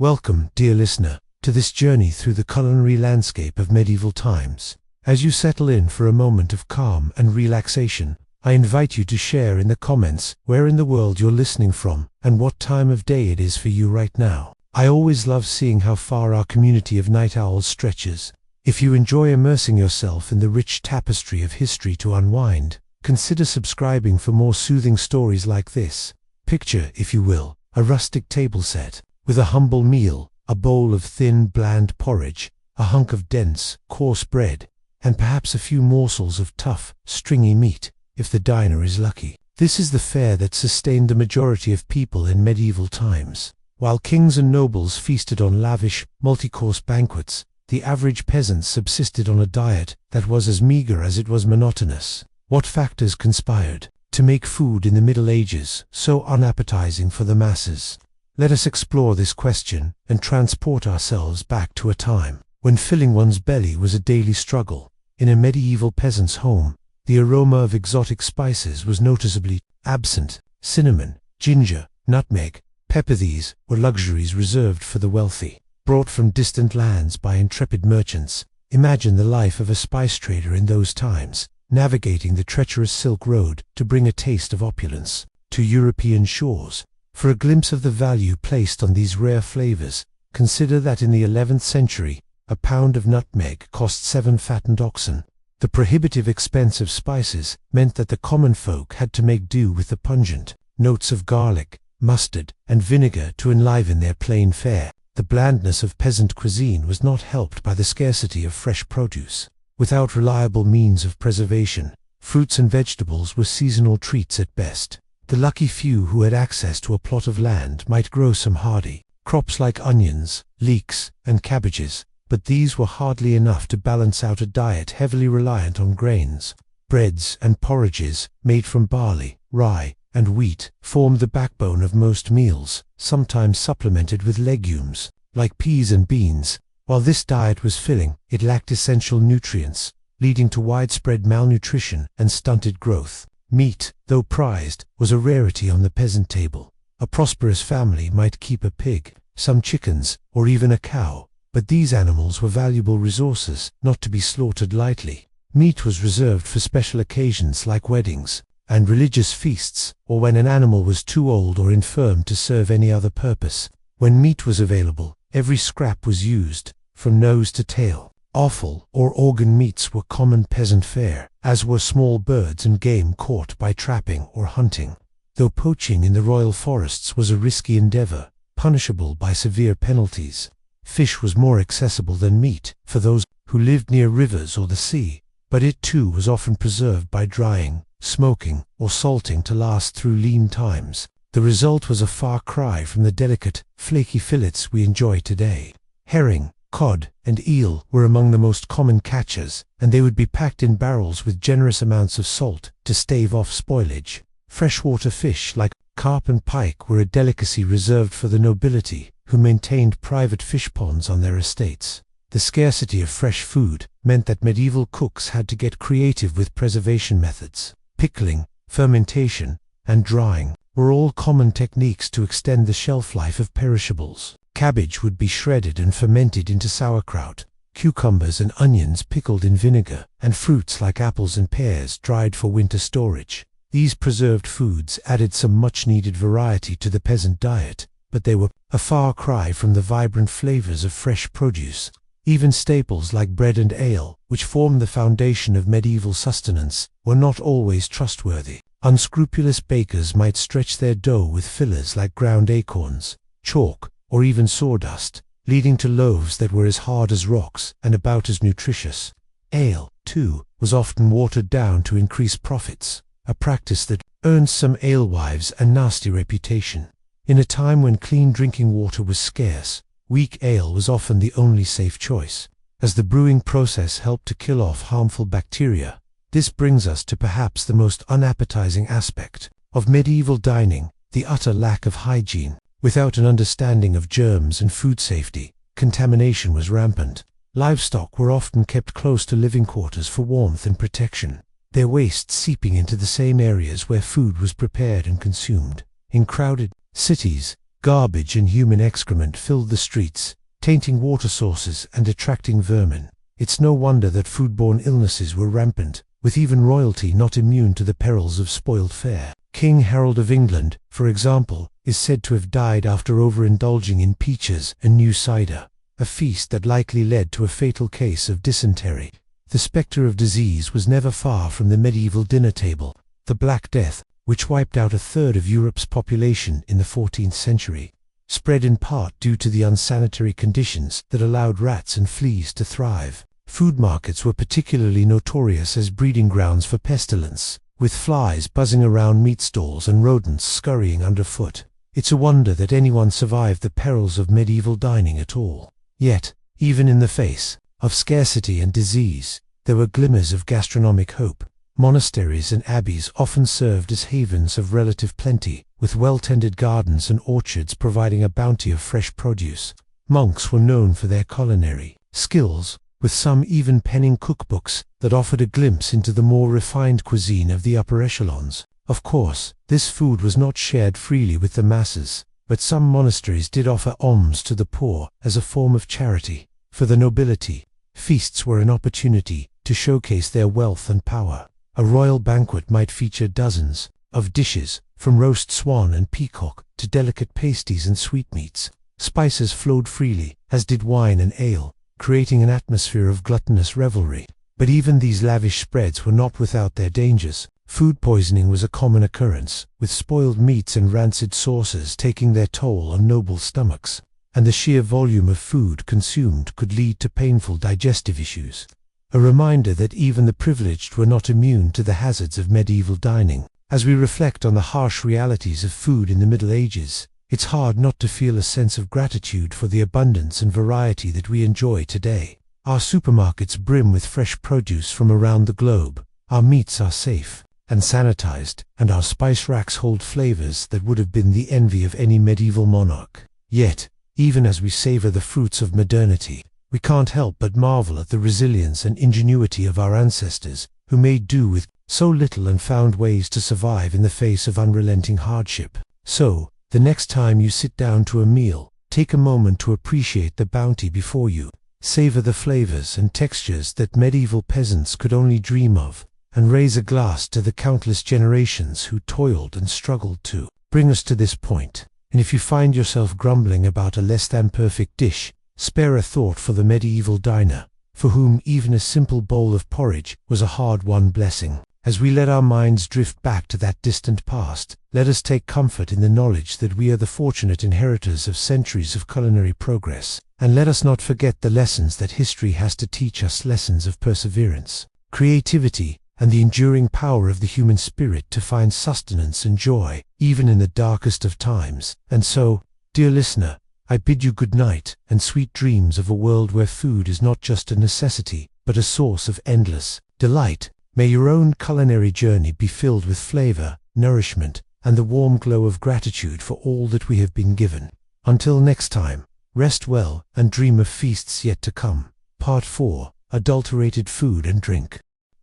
Welcome, dear listener, to this journey through the culinary landscape of medieval times. As you settle in for a moment of calm and relaxation, I invite you to share in the comments where in the world you're listening from and what time of day it is for you right now. I always love seeing how far our community of night owls stretches. If you enjoy immersing yourself in the rich tapestry of history to unwind, consider subscribing for more soothing stories like this. Picture, if you will, a rustic table set, with a humble meal, a bowl of thin, bland porridge, a hunk of dense, coarse bread, and perhaps a few morsels of tough, stringy meat, if the diner is lucky. This is the fare that sustained the majority of people in medieval times. While kings and nobles feasted on lavish, multi-course banquets, the average peasant subsisted on a diet that was as meager as it was monotonous. What factors conspired to make food in the Middle Ages so unappetizing for the masses? Let us explore this question and transport ourselves back to a time when filling one's belly was a daily struggle. In a medieval peasant's home, the aroma of exotic spices was noticeably absent. Cinnamon, ginger, nutmeg, pepper, these were luxuries reserved for the wealthy, brought from distant lands by intrepid merchants. Imagine the life of a spice trader in those times, navigating the treacherous Silk Road to bring a taste of opulence to European shores. For a glimpse of the value placed on these rare flavors, consider that in the 11th century, a pound of nutmeg cost 7 fattened oxen. The prohibitive expense of spices meant that the common folk had to make do with the pungent notes of garlic, mustard, and vinegar to enliven their plain fare. The blandness of peasant cuisine was not helped by the scarcity of fresh produce. Without reliable means of preservation, fruits and vegetables were seasonal treats at best. The lucky few who had access to a plot of land might grow some hardy crops like onions, leeks, and cabbages, but these were hardly enough to balance out a diet heavily reliant on grains. Breads and porridges, made from barley, rye, and wheat, formed the backbone of most meals, sometimes supplemented with legumes, like peas and beans. While this diet was filling, it lacked essential nutrients, leading to widespread malnutrition and stunted growth. Meat, though prized, was a rarity on the peasant table. A prosperous family might keep a pig, some chickens, or even a cow, but these animals were valuable resources, not to be slaughtered lightly. Meat was reserved for special occasions like weddings and religious feasts, or when an animal was too old or infirm to serve any other purpose. When meat was available, every scrap was used, from nose to tail. Offal or organ meats were common peasant fare, as were small birds and game caught by trapping or hunting. Though poaching in the royal forests was a risky endeavor, punishable by severe penalties, fish was more accessible than meat for those who lived near rivers or the sea, but it too was often preserved by drying, smoking, or salting to last through lean times. The result was a far cry from the delicate, flaky fillets we enjoy today. Herring, cod, and eel were among the most common catches, and they would be packed in barrels with generous amounts of salt to stave off spoilage. Freshwater fish like carp and pike were a delicacy reserved for the nobility, who maintained private fish ponds on their estates. The scarcity of fresh food meant that medieval cooks had to get creative with preservation methods. Pickling, fermentation, and drying were all common techniques to extend the shelf life of perishables. Cabbage would be shredded and fermented into sauerkraut, cucumbers and onions pickled in vinegar, and fruits like apples and pears dried for winter storage. These preserved foods added some much-needed variety to the peasant diet, but they were a far cry from the vibrant flavors of fresh produce. Even staples like bread and ale, which formed the foundation of medieval sustenance, were not always trustworthy. Unscrupulous bakers might stretch their dough with fillers like ground acorns, chalk, or even sawdust, leading to loaves that were as hard as rocks and about as nutritious. Ale, too, was often watered down to increase profits, a practice that earned some alewives a nasty reputation. In a time when clean drinking water was scarce, weak ale was often the only safe choice, as the brewing process helped to kill off harmful bacteria. This brings us to perhaps the most unappetizing aspect of medieval dining, the utter lack of hygiene. Without an understanding of germs and food safety, contamination was rampant. Livestock were often kept close to living quarters for warmth and protection, their waste seeping into the same areas where food was prepared and consumed. In crowded cities, Garbage and human excrement filled the streets, tainting water sources and attracting vermin. It's no wonder that foodborne illnesses were rampant, with even royalty not immune to the perils of spoiled fare. King Harold of England, for example, is said to have died after overindulging in peaches and new cider, a feast that likely led to a fatal case of dysentery. The spectre of disease was never far from the medieval dinner table, the Black Death, which wiped out a third of Europe's population in the 14th century, spread in part due to the unsanitary conditions that allowed rats and fleas to thrive. Food markets were particularly notorious as breeding grounds for pestilence, with flies buzzing around meat stalls and rodents scurrying underfoot. It's a wonder that anyone survived the perils of medieval dining at all. Yet, even in the face of scarcity and disease, there were glimmers of gastronomic hope. Monasteries and abbeys often served as havens of relative plenty, with well-tended gardens and orchards providing a bounty of fresh produce. Monks were known for their culinary skills, with some even penning cookbooks that offered a glimpse into the more refined cuisine of the upper echelons. Of course, this food was not shared freely with the masses, but some monasteries did offer alms to the poor as a form of charity. For the nobility, feasts were an opportunity to showcase their wealth and power. A royal banquet might feature dozens of dishes, from roast swan and peacock to delicate pasties and sweetmeats. Spices flowed freely, as did wine and ale, creating an atmosphere of gluttonous revelry. But even these lavish spreads were not without their dangers. Food poisoning was a common occurrence, with spoiled meats and rancid sauces taking their toll on noble stomachs, and the sheer volume of food consumed could lead to painful digestive issues. A reminder that even the privileged were not immune to the hazards of medieval dining. As we reflect on the harsh realities of food in the Middle Ages, it's hard not to feel a sense of gratitude for the abundance and variety that we enjoy today. Our supermarkets brim with fresh produce from around the globe, our meats are safe and sanitized, and our spice racks hold flavors that would have been the envy of any medieval monarch. Yet, even as we savor the fruits of modernity, we can't help but marvel at the resilience and ingenuity of our ancestors, who made do with so little and found ways to survive in the face of unrelenting hardship. So, the next time you sit down to a meal, take a moment to appreciate the bounty before you. Savor the flavors and textures that medieval peasants could only dream of, and raise a glass to the countless generations who toiled and struggled to bring us to this point. And if you find yourself grumbling about a less-than-perfect dish, spare a thought for the medieval diner, for whom even a simple bowl of porridge was a hard-won blessing. As we let our minds drift back to that distant past, let us take comfort in the knowledge that we are the fortunate inheritors of centuries of culinary progress, and let us not forget the lessons that history has to teach us, lessons of perseverance, creativity, and the enduring power of the human spirit to find sustenance and joy, even in the darkest of times. And so, dear listener, I bid you good night and sweet dreams of a world where food is not just a necessity, but a source of endless delight. May your own culinary journey be filled with flavor, nourishment, and the warm glow of gratitude for all that we have been given. Until next time, rest well and dream of feasts yet to come. Part 4. Adulterated Food and Drink.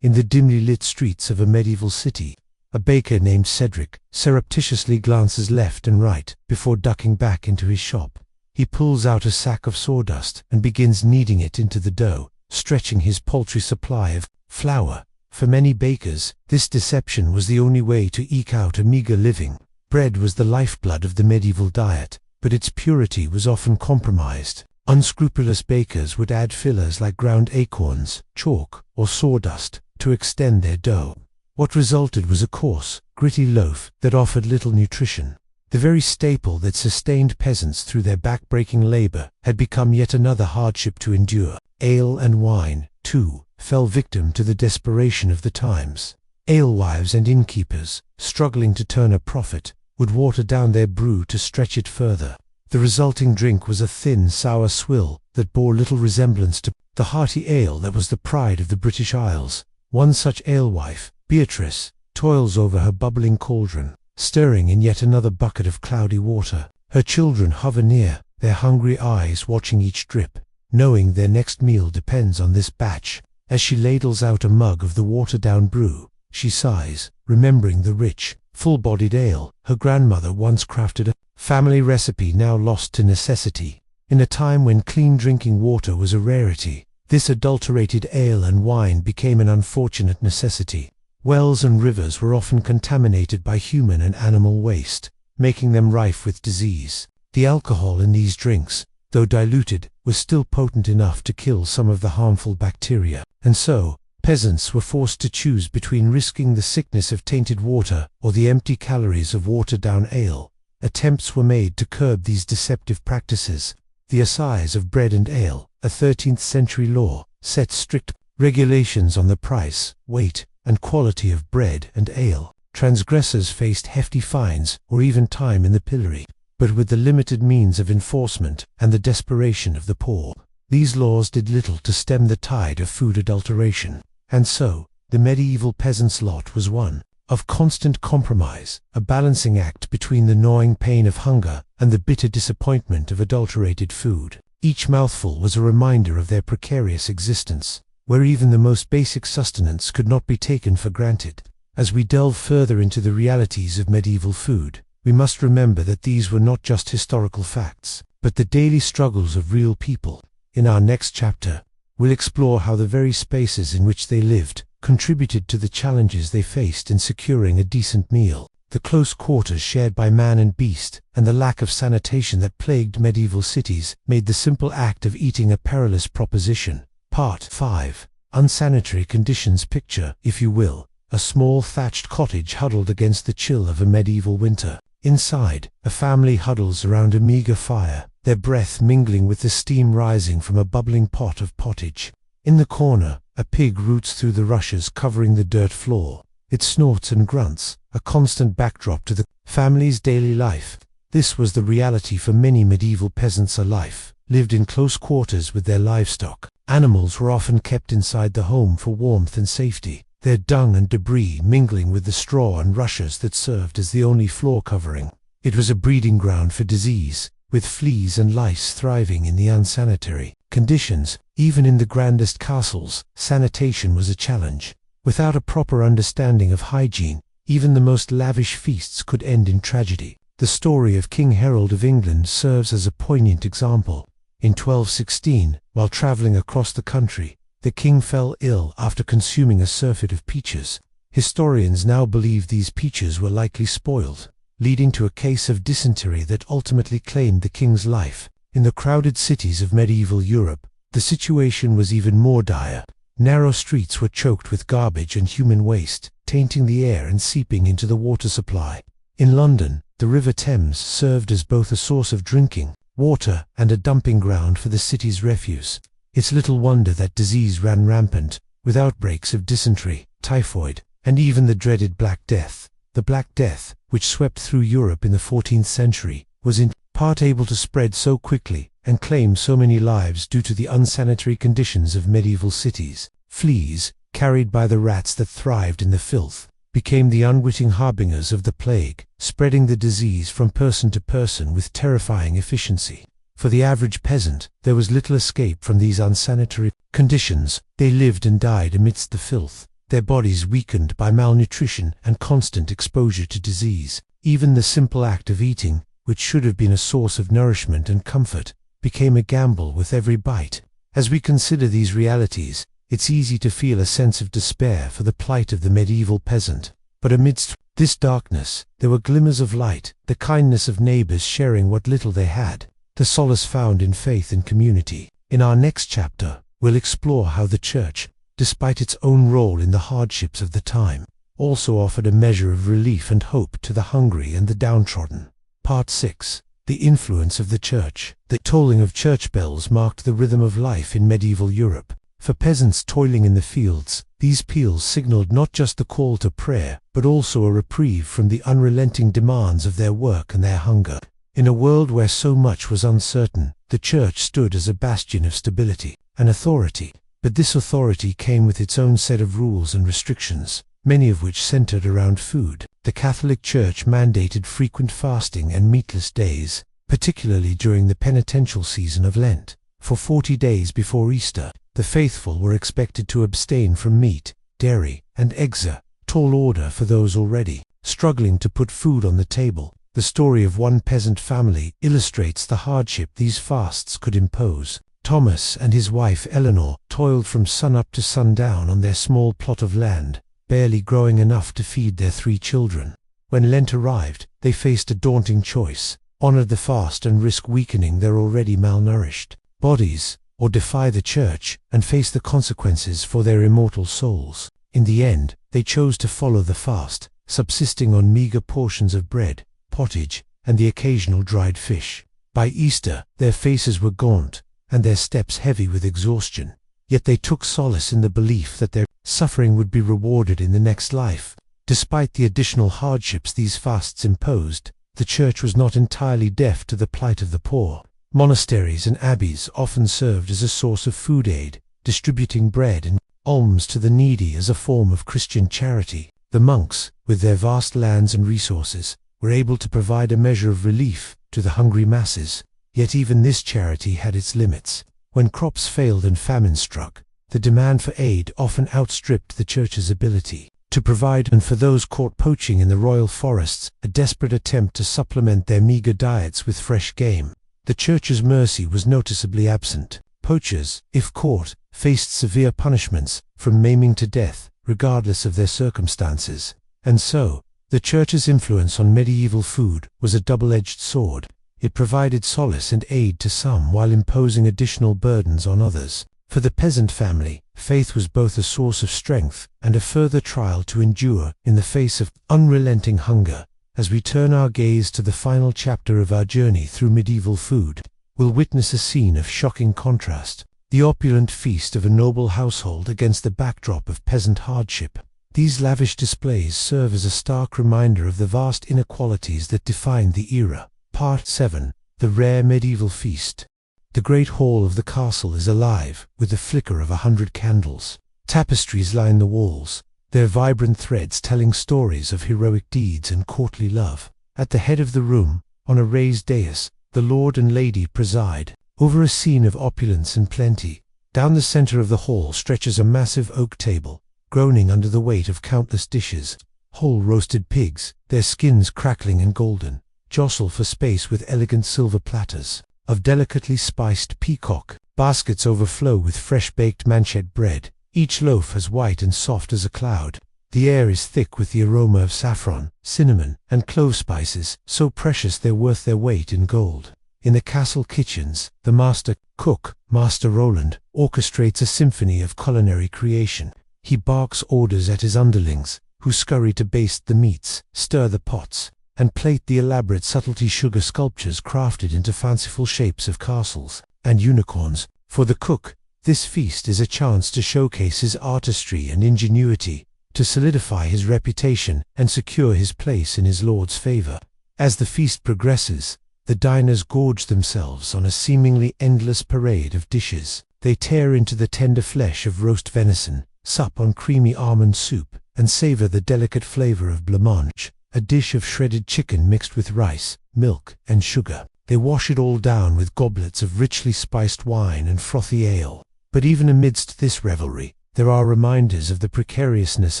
In the dimly lit streets of a medieval city, a baker named Cedric surreptitiously glances left and right before ducking back into his shop. He pulls out a sack of sawdust and begins kneading it into the dough, stretching his paltry supply of flour. For many bakers, this deception was the only way to eke out a meager living. Bread was the lifeblood of the medieval diet, but its purity was often compromised. Unscrupulous bakers would add fillers like ground acorns, chalk, or sawdust to extend their dough. What resulted was a coarse, gritty loaf that offered little nutrition. The very staple that sustained peasants through their back-breaking labor had become yet another hardship to endure. Ale and wine, too, fell victim to the desperation of the times. Alewives and innkeepers, struggling to turn a profit, would water down their brew to stretch it further. The resulting drink was a thin, sour swill that bore little resemblance to the hearty ale that was the pride of the British Isles. One such alewife, Beatrice, toils over her bubbling cauldron, stirring in yet another bucket of cloudy water. Her children hover near, their hungry eyes watching each drip, knowing their next meal depends on this batch. As she ladles out a mug of the watered-down brew, she sighs, remembering the rich, full-bodied ale her grandmother once crafted. family recipe now lost to necessity. In a time when clean drinking water was a rarity, this adulterated ale and wine became an unfortunate necessity. Wells and rivers were often contaminated by human and animal waste, making them rife with disease. The alcohol in these drinks, though diluted, was still potent enough to kill some of the harmful bacteria, and so, peasants were forced to choose between risking the sickness of tainted water or the empty calories of watered-down ale. Attempts were made to curb these deceptive practices. The Assize of Bread and Ale, a 13th-century law, set strict regulations on the price, weight, and quality of bread and ale. Transgressors faced hefty fines or even time in the pillory. But with the limited means of enforcement and the desperation of the poor, these laws did little to stem the tide of food adulteration. And so, the medieval peasant's lot was one of constant compromise, a balancing act between the gnawing pain of hunger and the bitter disappointment of adulterated food. Each mouthful was a reminder of their precarious existence, where even the most basic sustenance could not be taken for granted. As we delve further into the realities of medieval food, we must remember that these were not just historical facts, but the daily struggles of real people. In our next chapter, we'll explore how the very spaces in which they lived contributed to the challenges they faced in securing a decent meal. The close quarters shared by man and beast, and the lack of sanitation that plagued medieval cities, made the simple act of eating a perilous proposition. Part 5. Unsanitary conditions. Picture, if you will, a small thatched cottage huddled against the chill of a medieval winter. Inside, a family huddles around a meager fire, their breath mingling with the steam rising from a bubbling pot of pottage. In the corner, a pig roots through the rushes covering the dirt floor. It snorts and grunts, a constant backdrop to the family's daily life. This was the reality for many medieval peasants. A life lived in close quarters with their livestock. Animals were often kept inside the home for warmth and safety, their dung and debris mingling with the straw and rushes that served as the only floor covering. It was a breeding ground for disease, with fleas and lice thriving in the unsanitary conditions. Even in the grandest castles, sanitation was a challenge. Without a proper understanding of hygiene, even the most lavish feasts could end in tragedy. The story of King Harold of England serves as a poignant example. In 1216, while traveling across the country, the king fell ill after consuming a surfeit of peaches. Historians now believe these peaches were likely spoiled, leading to a case of dysentery that ultimately claimed the king's life. In the crowded cities of medieval Europe, the situation was even more dire. Narrow streets were choked with garbage and human waste, tainting the air and seeping into the water supply. In London, the River Thames served as both a source of drinking water and a dumping ground for the city's refuse. It's little wonder that disease ran rampant, with outbreaks of dysentery, typhoid, and even the dreaded Black Death. The Black Death, which swept through Europe in the 14th century, was in part able to spread so quickly and claim so many lives due to the unsanitary conditions of medieval cities. Fleas, carried by the rats that thrived in the filth, became the unwitting harbingers of the plague, spreading the disease from person to person with terrifying efficiency. For the average peasant, there was little escape from these unsanitary conditions. They lived and died amidst the filth, their bodies weakened by malnutrition and constant exposure to disease. Even the simple act of eating, which should have been a source of nourishment and comfort, became a gamble with every bite. As we consider these realities, it's easy to feel a sense of despair for the plight of the medieval peasant. But amidst this darkness, there were glimmers of light, the kindness of neighbors sharing what little they had, the solace found in faith and community. In our next chapter, we'll explore how the church, despite its own role in the hardships of the time, also offered a measure of relief and hope to the hungry and the downtrodden. Part 6. The influence of the church. The tolling of church bells marked the rhythm of life in medieval Europe. For peasants toiling in the fields, these peals signaled not just the call to prayer, but also a reprieve from the unrelenting demands of their work and their hunger. In a world where so much was uncertain, the church stood as a bastion of stability and authority. But this authority came with its own set of rules and restrictions, many of which centered around food. The Catholic Church mandated frequent fasting and meatless days, particularly during the penitential season of Lent. For 40 days before Easter, the faithful were expected to abstain from meat, dairy, and eggs, a tall order for those already struggling to put food on the table. The story of one peasant family illustrates the hardship these fasts could impose. Thomas and his wife Eleanor toiled from sunup to sundown on their small plot of land, barely growing enough to feed their 3 children. When Lent arrived, they faced a daunting choice: honor the fast and risk weakening their already malnourished bodies, or defy the church and face the consequences for their immortal souls. In the end, they chose to follow the fast, subsisting on meager portions of bread, pottage, and the occasional dried fish. By Easter, their faces were gaunt, and their steps heavy with exhaustion. Yet they took solace in the belief that their suffering would be rewarded in the next life. Despite the additional hardships these fasts imposed, the church was not entirely deaf to the plight of the poor. Monasteries and abbeys often served as a source of food aid, distributing bread and alms to the needy as a form of Christian charity. The monks, with their vast lands and resources, were able to provide a measure of relief to the hungry masses. Yet even this charity had its limits. When crops failed and famine struck, the demand for aid often outstripped the church's ability to provide, and for those caught poaching in the royal forests, a desperate attempt to supplement their meager diets with fresh game. The church's mercy was noticeably absent. Poachers, if caught, faced severe punishments, from maiming to death, regardless of their circumstances. And so, the church's influence on medieval food was a double-edged sword. It provided solace and aid to some while imposing additional burdens on others. For the peasant family, faith was both a source of strength and a further trial to endure in the face of unrelenting hunger. As we turn our gaze to the final chapter of our journey through medieval food, we'll witness a scene of shocking contrast: the opulent feast of a noble household against the backdrop of peasant hardship. These lavish displays serve as a stark reminder of the vast inequalities that defined the era. Part 7. The Rare Medieval Feast. The great hall of the castle is alive with the flicker of 100 candles. Tapestries line the walls, their vibrant threads telling stories of heroic deeds and courtly love. At the head of the room, on a raised dais, the lord and lady preside, over a scene of opulence and plenty. Down the center of the hall stretches a massive oak table, groaning under the weight of countless dishes. Whole roasted pigs, their skins crackling and golden, jostle for space with elegant silver platters of delicately spiced peacock. Baskets overflow with fresh-baked manchet bread, each loaf as white and soft as a cloud. The air is thick with the aroma of saffron, cinnamon, and clove spices, so precious they're worth their weight in gold. In the castle kitchens, the master cook, Master Roland, orchestrates a symphony of culinary creation. He barks orders at his underlings, who scurry to baste the meats, stir the pots, and plate the elaborate subtlety sugar sculptures crafted into fanciful shapes of castles and unicorns. For the cook, this feast is a chance to showcase his artistry and ingenuity, to solidify his reputation and secure his place in his lord's favor. As the feast progresses, the diners gorge themselves on a seemingly endless parade of dishes. They tear into the tender flesh of roast venison, sup on creamy almond soup, and savor the delicate flavor of blancmange, a dish of shredded chicken mixed with rice, milk, and sugar. They wash it all down with goblets of richly spiced wine and frothy ale. But even amidst this revelry, there are reminders of the precariousness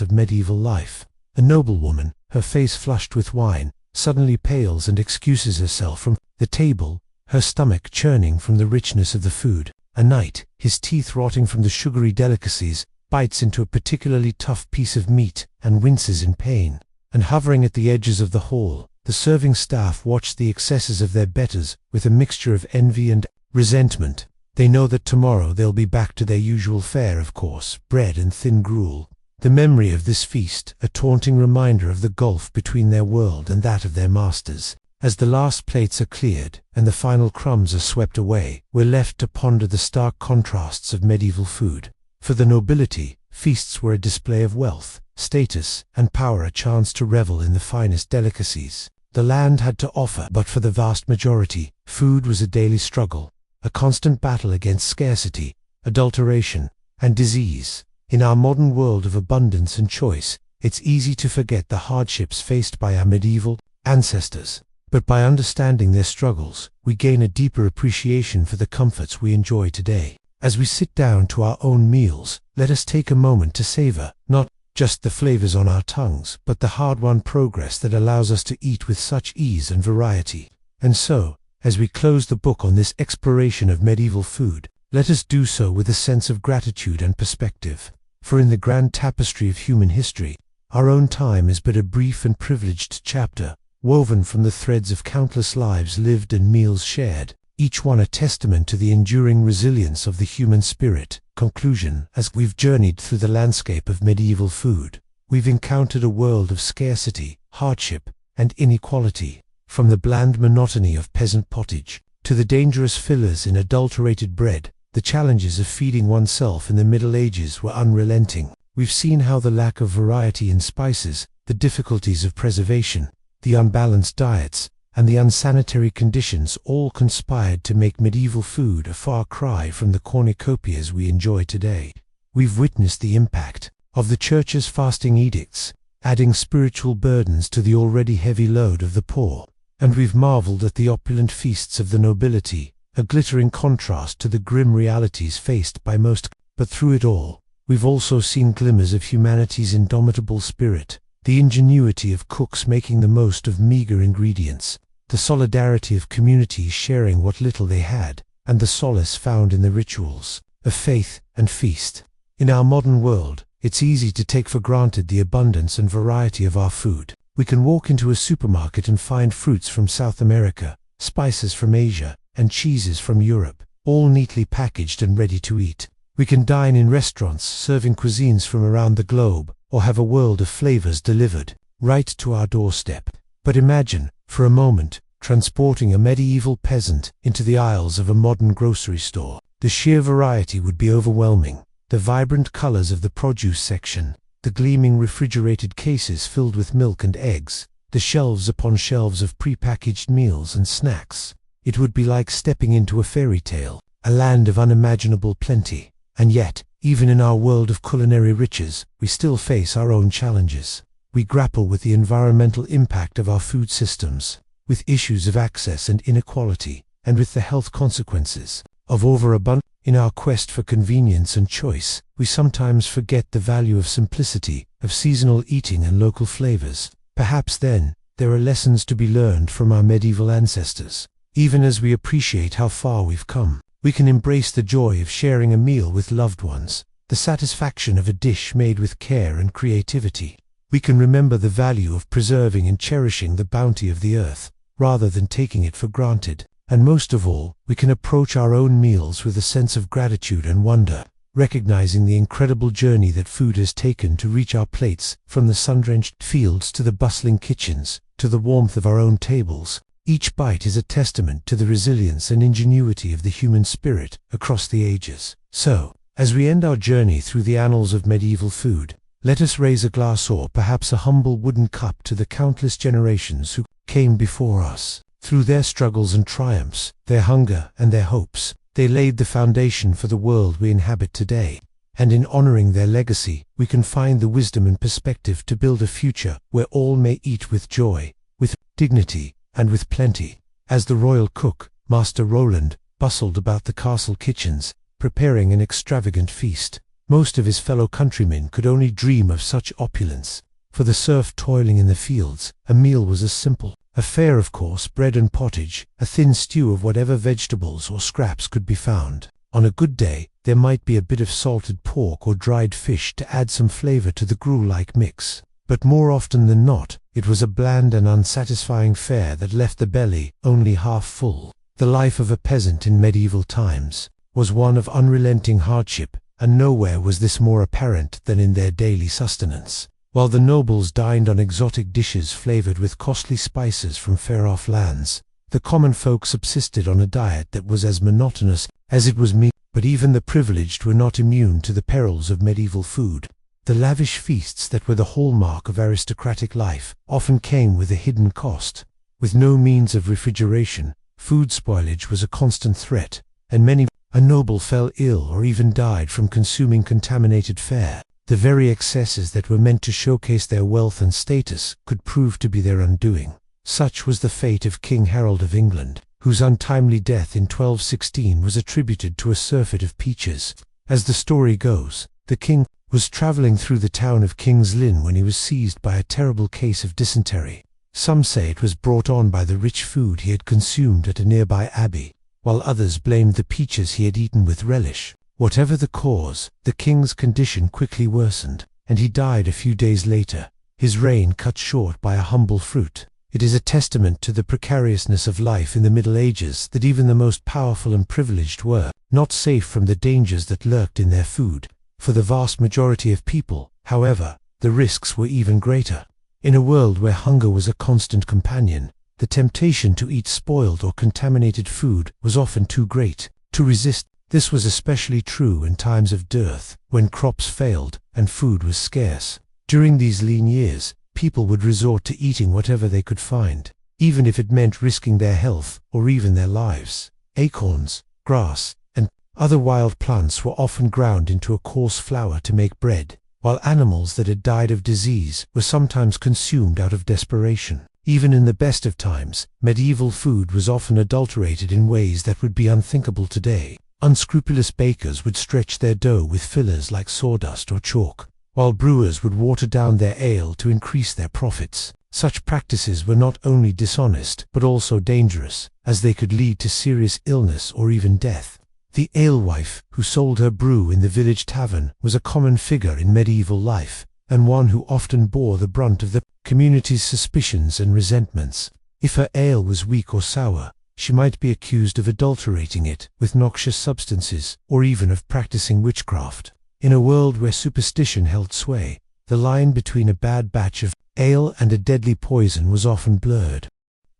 of medieval life. A noblewoman, her face flushed with wine, suddenly pales and excuses herself from the table, her stomach churning from the richness of the food. A knight, his teeth rotting from the sugary delicacies, bites into a particularly tough piece of meat and winces in pain. And hovering at the edges of the hall, the serving staff watch the excesses of their betters with a mixture of envy and resentment. They know that tomorrow they'll be back to their usual fare of course, bread and thin gruel. The memory of this feast, a taunting reminder of the gulf between their world and that of their masters. As the last plates are cleared and the final crumbs are swept away, we're left to ponder the stark contrasts of medieval food. For the nobility, feasts were a display of wealth, status, and power, a chance to revel in the finest delicacies the land had to offer. But for the vast majority, food was a daily struggle, a constant battle against scarcity, adulteration, and disease. In our modern world of abundance and choice, it's easy to forget the hardships faced by our medieval ancestors. But by understanding their struggles, we gain a deeper appreciation for the comforts we enjoy today. As we sit down to our own meals, let us take a moment to savor, not just the flavors on our tongues, but the hard-won progress that allows us to eat with such ease and variety. And so, as we close the book on this exploration of medieval food, let us do so with a sense of gratitude and perspective. For in the grand tapestry of human history, our own time is but a brief and privileged chapter, woven from the threads of countless lives lived and meals shared, each one a testament to the enduring resilience of the human spirit. Conclusion: as we've journeyed through the landscape of medieval food, we've encountered a world of scarcity, hardship, and inequality. From the bland monotony of peasant pottage, to the dangerous fillers in adulterated bread, the challenges of feeding oneself in the Middle Ages were unrelenting. We've seen how the lack of variety in spices, the difficulties of preservation, the unbalanced diets, and the unsanitary conditions all conspired to make medieval food a far cry from the cornucopias we enjoy today. We've witnessed the impact of the Church's fasting edicts, adding spiritual burdens to the already heavy load of the poor, and we've marveled at the opulent feasts of the nobility, a glittering contrast to the grim realities faced by most. But through it all, we've also seen glimmers of humanity's indomitable spirit, the ingenuity of cooks making the most of meager ingredients, the solidarity of communities sharing what little they had, and the solace found in the rituals of faith and feast. In our modern world, it's easy to take for granted the abundance and variety of our food. We can walk into a supermarket and find fruits from South America, spices from Asia, and cheeses from Europe, all neatly packaged and ready to eat. We can dine in restaurants serving cuisines from around the globe, or have a world of flavors delivered right to our doorstep. But imagine, for a moment, transporting a medieval peasant into the aisles of a modern grocery store. The sheer variety would be overwhelming. The vibrant colors of the produce section, the gleaming refrigerated cases filled with milk and eggs, the shelves upon shelves of prepackaged meals and snacks. It would be like stepping into a fairy tale, a land of unimaginable plenty. And yet, even in our world of culinary riches, we still face our own challenges. We grapple with the environmental impact of our food systems, with issues of access and inequality, and with the health consequences of overabundance. In our quest for convenience and choice, we sometimes forget the value of simplicity, of seasonal eating and local flavors. Perhaps then, there are lessons to be learned from our medieval ancestors. Even as we appreciate how far we've come, we can embrace the joy of sharing a meal with loved ones, the satisfaction of a dish made with care and creativity. We can remember the value of preserving and cherishing the bounty of the earth, rather than taking it for granted. And most of all, we can approach our own meals with a sense of gratitude and wonder, recognizing the incredible journey that food has taken to reach our plates, from the sun-drenched fields to the bustling kitchens, to the warmth of our own tables. Each bite is a testament to the resilience and ingenuity of the human spirit across the ages. So, as we end our journey through the annals of medieval food, let us raise a glass or perhaps a humble wooden cup to the countless generations who came before us. Through their struggles and triumphs, their hunger and their hopes, they laid the foundation for the world we inhabit today. And in honoring their legacy, we can find the wisdom and perspective to build a future where all may eat with joy, with dignity, and with plenty. As the royal cook, Master Roland, bustled about the castle kitchens, preparing an extravagant feast, most of his fellow countrymen could only dream of such opulence. For the serf toiling in the fields, a meal was as simple. A fare of course, bread and pottage, a thin stew of whatever vegetables or scraps could be found. On a good day, there might be a bit of salted pork or dried fish to add some flavor to the gruel-like mix. But more often than not, it was a bland and unsatisfying fare that left the belly only half full. The life of a peasant in medieval times was one of unrelenting hardship, and nowhere was this more apparent than in their daily sustenance. While the nobles dined on exotic dishes flavored with costly spices from far-off lands, the common folk subsisted on a diet that was as monotonous as it was meat. But even the privileged were not immune to the perils of medieval food. The lavish feasts that were the hallmark of aristocratic life often came with a hidden cost. With no means of refrigeration, food spoilage was a constant threat, and many a noble fell ill or even died from consuming contaminated fare. The very excesses that were meant to showcase their wealth and status could prove to be their undoing. Such was the fate of King Harold of England, whose untimely death in 1216 was attributed to a surfeit of peaches. As the story goes, The king was traveling through the town of King's Lynn when he was seized by a terrible case of dysentery. Some say it was brought on by the rich food he had consumed at a nearby abbey, while others blamed the peaches he had eaten with relish. Whatever the cause, the king's condition quickly worsened, and he died a few days later, his reign cut short by a humble fruit. It is a testament to the precariousness of life in the Middle Ages that even the most powerful and privileged were not safe from the dangers that lurked in their food. For the vast majority of people, however, the risks were even greater. In a world where hunger was a constant companion, the temptation to eat spoiled or contaminated food was often too great to resist. This was especially true in times of dearth, when crops failed and food was scarce. During these lean years, people would resort to eating whatever they could find, even if it meant risking their health or even their lives. Acorns, grass, and other wild plants were often ground into a coarse flour to make bread, while animals that had died of disease were sometimes consumed out of desperation. Even in the best of times, medieval food was often adulterated in ways that would be unthinkable today. Unscrupulous bakers would stretch their dough with fillers like sawdust or chalk, while brewers would water down their ale to increase their profits. Such practices were not only dishonest but also dangerous, as they could lead to serious illness or even death. The alewife, who sold her brew in the village tavern, was a common figure in medieval life, and one who often bore the brunt of the community's suspicions and resentments. If her ale was weak or sour, she might be accused of adulterating it with noxious substances, or even of practicing witchcraft. In a world where superstition held sway, the line between a bad batch of ale and a deadly poison was often blurred.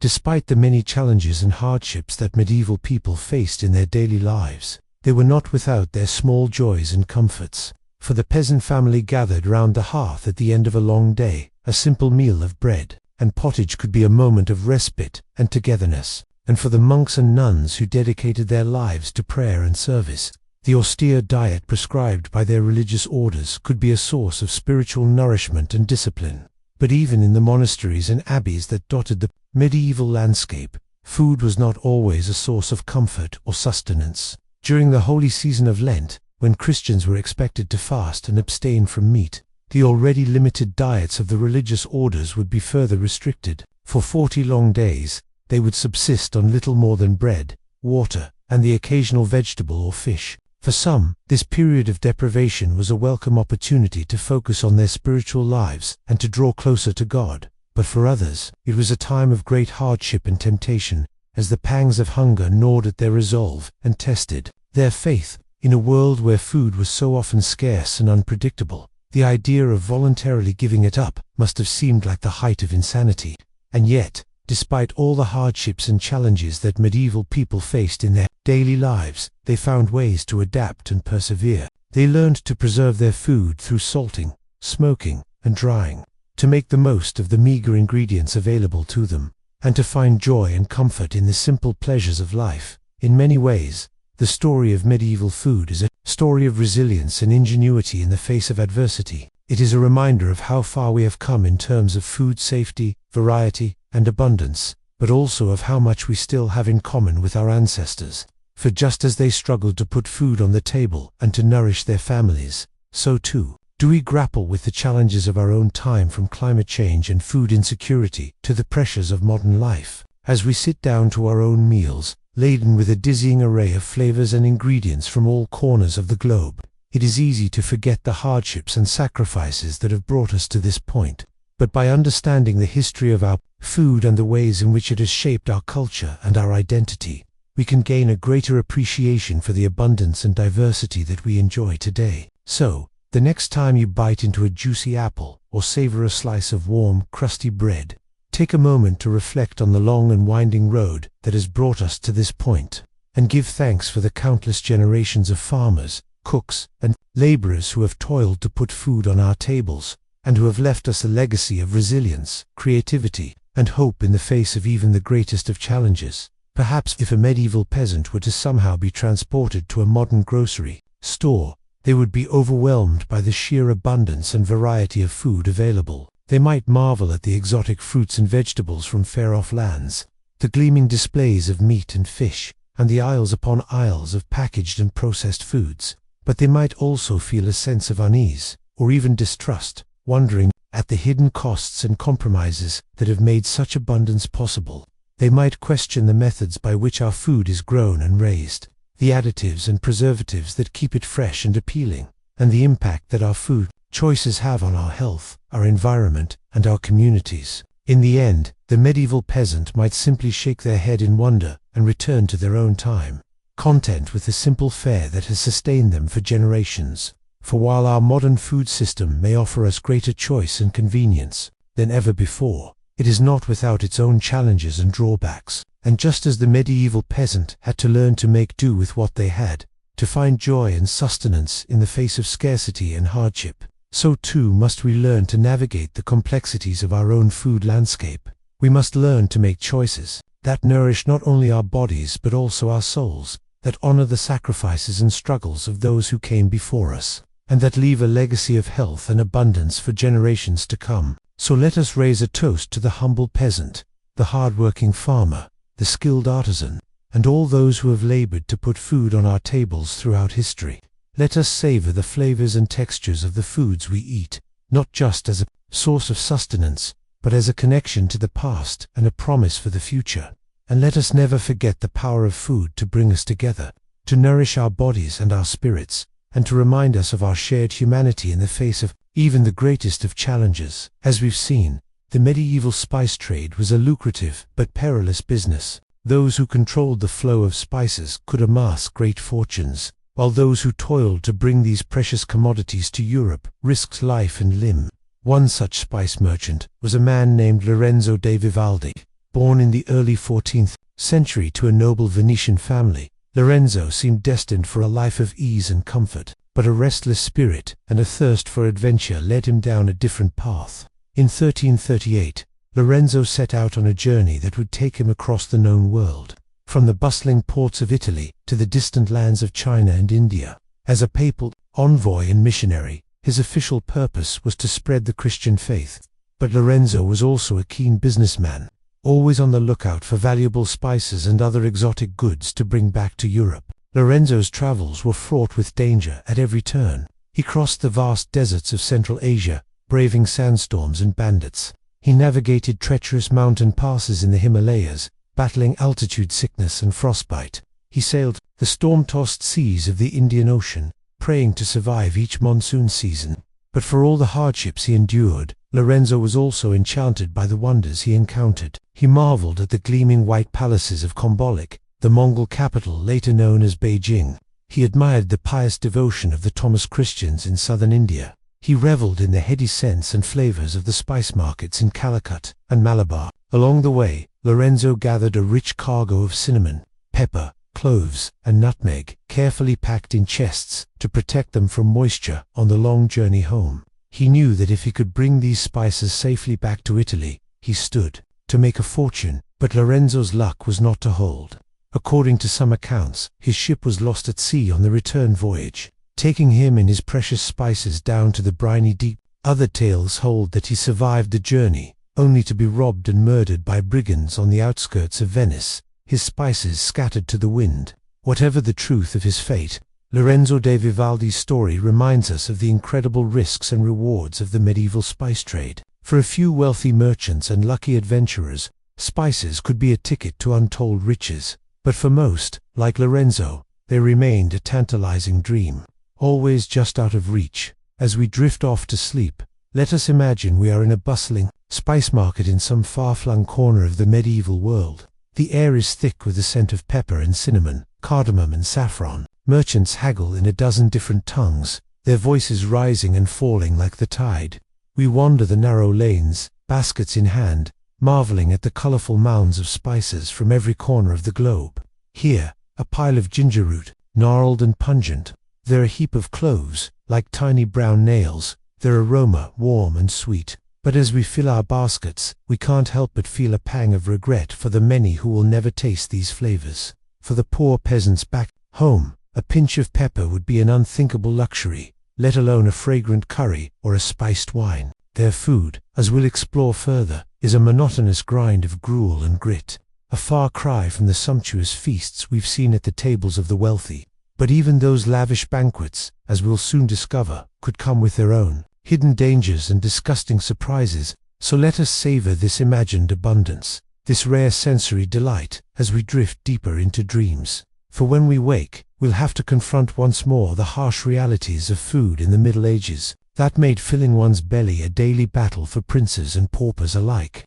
Despite the many challenges and hardships that medieval people faced in their daily lives, they were not without their small joys and comforts. For the peasant family gathered round the hearth at the end of a long day, a simple meal of bread and pottage could be a moment of respite and togetherness. And for the monks and nuns who dedicated their lives to prayer and service, the austere diet prescribed by their religious orders could be a source of spiritual nourishment and discipline. But even in the monasteries and abbeys that dotted the medieval landscape, food was not always a source of comfort or sustenance. During the holy season of Lent, when Christians were expected to fast and abstain from meat, the already limited diets of the religious orders would be further restricted. For 40 long days, they would subsist on little more than bread, water, and the occasional vegetable or fish. For some, this period of deprivation was a welcome opportunity to focus on their spiritual lives and to draw closer to God. But for others, it was a time of great hardship and temptation, as the pangs of hunger gnawed at their resolve and tested their faith. In a world where food was so often scarce and unpredictable, the idea of voluntarily giving it up must have seemed like the height of insanity. And yet, despite all the hardships and challenges that medieval people faced in their daily lives, they found ways to adapt and persevere. They learned to preserve their food through salting, smoking, and drying, to make the most of the meager ingredients available to them, and to find joy and comfort in the simple pleasures of life. In many ways, the story of medieval food is a story of resilience and ingenuity in the face of adversity. It is a reminder of how far we have come in terms of food safety, variety, and abundance, but also of how much we still have in common with our ancestors. For just as they struggled to put food on the table and to nourish their families, so too do we grapple with the challenges of our own time, from climate change and food insecurity to the pressures of modern life. As we sit down to our own meals, laden with a dizzying array of flavors and ingredients from all corners of the globe, it is easy to forget the hardships and sacrifices that have brought us to this point. But by understanding the history of our food and the ways in which it has shaped our culture and our identity, we can gain a greater appreciation for the abundance and diversity that we enjoy today. So, the next time you bite into a juicy apple or savor a slice of warm, crusty bread, take a moment to reflect on the long and winding road that has brought us to this point, and give thanks for the countless generations of farmers, cooks, and laborers who have toiled to put food on our tables, and who have left us a legacy of resilience, creativity, and hope in the face of even the greatest of challenges. Perhaps if a medieval peasant were to somehow be transported to a modern grocery store, they would be overwhelmed by the sheer abundance and variety of food available. They might marvel at the exotic fruits and vegetables from far-off lands, the gleaming displays of meat and fish, and the aisles upon aisles of packaged and processed foods. but they might also feel a sense of unease, or even distrust, wondering at the hidden costs and compromises that have made such abundance possible. They might question the methods by which our food is grown and raised, the additives and preservatives that keep it fresh and appealing, and the impact that our food choices have on our health, our environment, and our communities. In the end, the medieval peasant might simply shake their head in wonder and return to their own time, content with the simple fare that has sustained them for generations. For while our modern food system may offer us greater choice and convenience than ever before, it is not without its own challenges and drawbacks. And just as the medieval peasant had to learn to make do with what they had, to find joy and sustenance in the face of scarcity and hardship, so too must we learn to navigate the complexities of our own food landscape. We must learn to make choices that nourish not only our bodies but also our souls, that honor the sacrifices and struggles of those who came before us, and that leave a legacy of health and abundance for generations to come. So let us raise a toast to the humble peasant, the hard-working farmer, the skilled artisan, and all those who have labored to put food on our tables throughout history. Let us savor the flavors and textures of the foods we eat, not just as a source of sustenance, but as a connection to the past and a promise for the future. And let us never forget the power of food to bring us together, to nourish our bodies and our spirits, and to remind us of our shared humanity in the face of even the greatest of challenges. As we've seen, the medieval spice trade was a lucrative but perilous business. Those who controlled the flow of spices could amass great fortunes, while those who toiled to bring these precious commodities to Europe risked life and limb. One such spice merchant was a man named Lorenzo de Vivaldi. Born in the early 14th century to a noble Venetian family, Lorenzo seemed destined for a life of ease and comfort, but a restless spirit and a thirst for adventure led him down a different path. In 1338, Lorenzo set out on a journey that would take him across the known world, from the bustling ports of Italy to the distant lands of China and India. As a papal envoy and missionary, his official purpose was to spread the Christian faith. But Lorenzo was also a keen businessman, always on the lookout for valuable spices and other exotic goods to bring back to Europe. Lorenzo's travels were fraught with danger at every turn. He crossed the vast deserts of Central Asia, braving sandstorms and bandits. He navigated treacherous mountain passes in the Himalayas, battling altitude sickness and frostbite. He sailed the storm-tossed seas of the Indian Ocean, praying to survive each monsoon season. But for all the hardships he endured, Lorenzo was also enchanted by the wonders he encountered. He marveled at the gleaming white palaces of Khombolek, the Mongol capital later known as Beijing. He admired the pious devotion of the Thomas Christians in southern India. He reveled in the heady scents and flavors of the spice markets in Calicut and Malabar. Along the way, Lorenzo gathered a rich cargo of cinnamon, pepper, cloves, and nutmeg, carefully packed in chests to protect them from moisture on the long journey home. He knew that if he could bring these spices safely back to Italy, he stood to make a fortune. But Lorenzo's luck was not to hold. According to some accounts, his ship was lost at sea on the return voyage, taking him and his precious spices down to the briny deep. Other tales hold that he survived the journey, only to be robbed and murdered by brigands on the outskirts of Venice, his spices scattered to the wind. Whatever the truth of his fate, Lorenzo de Vivaldi's story reminds us of the incredible risks and rewards of the medieval spice trade. For a few wealthy merchants and lucky adventurers, spices could be a ticket to untold riches. But for most, like Lorenzo, they remained a tantalizing dream, always just out of reach. As we drift off to sleep, let us imagine we are in a bustling spice market in some far-flung corner of the medieval world. The air is thick with the scent of pepper and cinnamon, cardamom and saffron. Merchants haggle in a dozen different tongues, their voices rising and falling like the tide. We wander the narrow lanes, baskets in hand, marveling at the colorful mounds of spices from every corner of the globe. Here, a pile of ginger root, gnarled and pungent. There a heap of cloves, like tiny brown nails, their aroma warm and sweet. But as we fill our baskets, we can't help but feel a pang of regret for the many who will never taste these flavors. For the poor peasants back home, a pinch of pepper would be an unthinkable luxury, let alone a fragrant curry or a spiced wine. Their food, as we'll explore further, is a monotonous grind of gruel and grit, a far cry from the sumptuous feasts we've seen at the tables of the wealthy. But even those lavish banquets, as we'll soon discover, could come with their own hidden dangers and disgusting surprises, so let us savor this imagined abundance, this rare sensory delight, as we drift deeper into dreams. For when we wake, we'll have to confront once more the harsh realities of food in the Middle Ages, that made filling one's belly a daily battle for princes and paupers alike.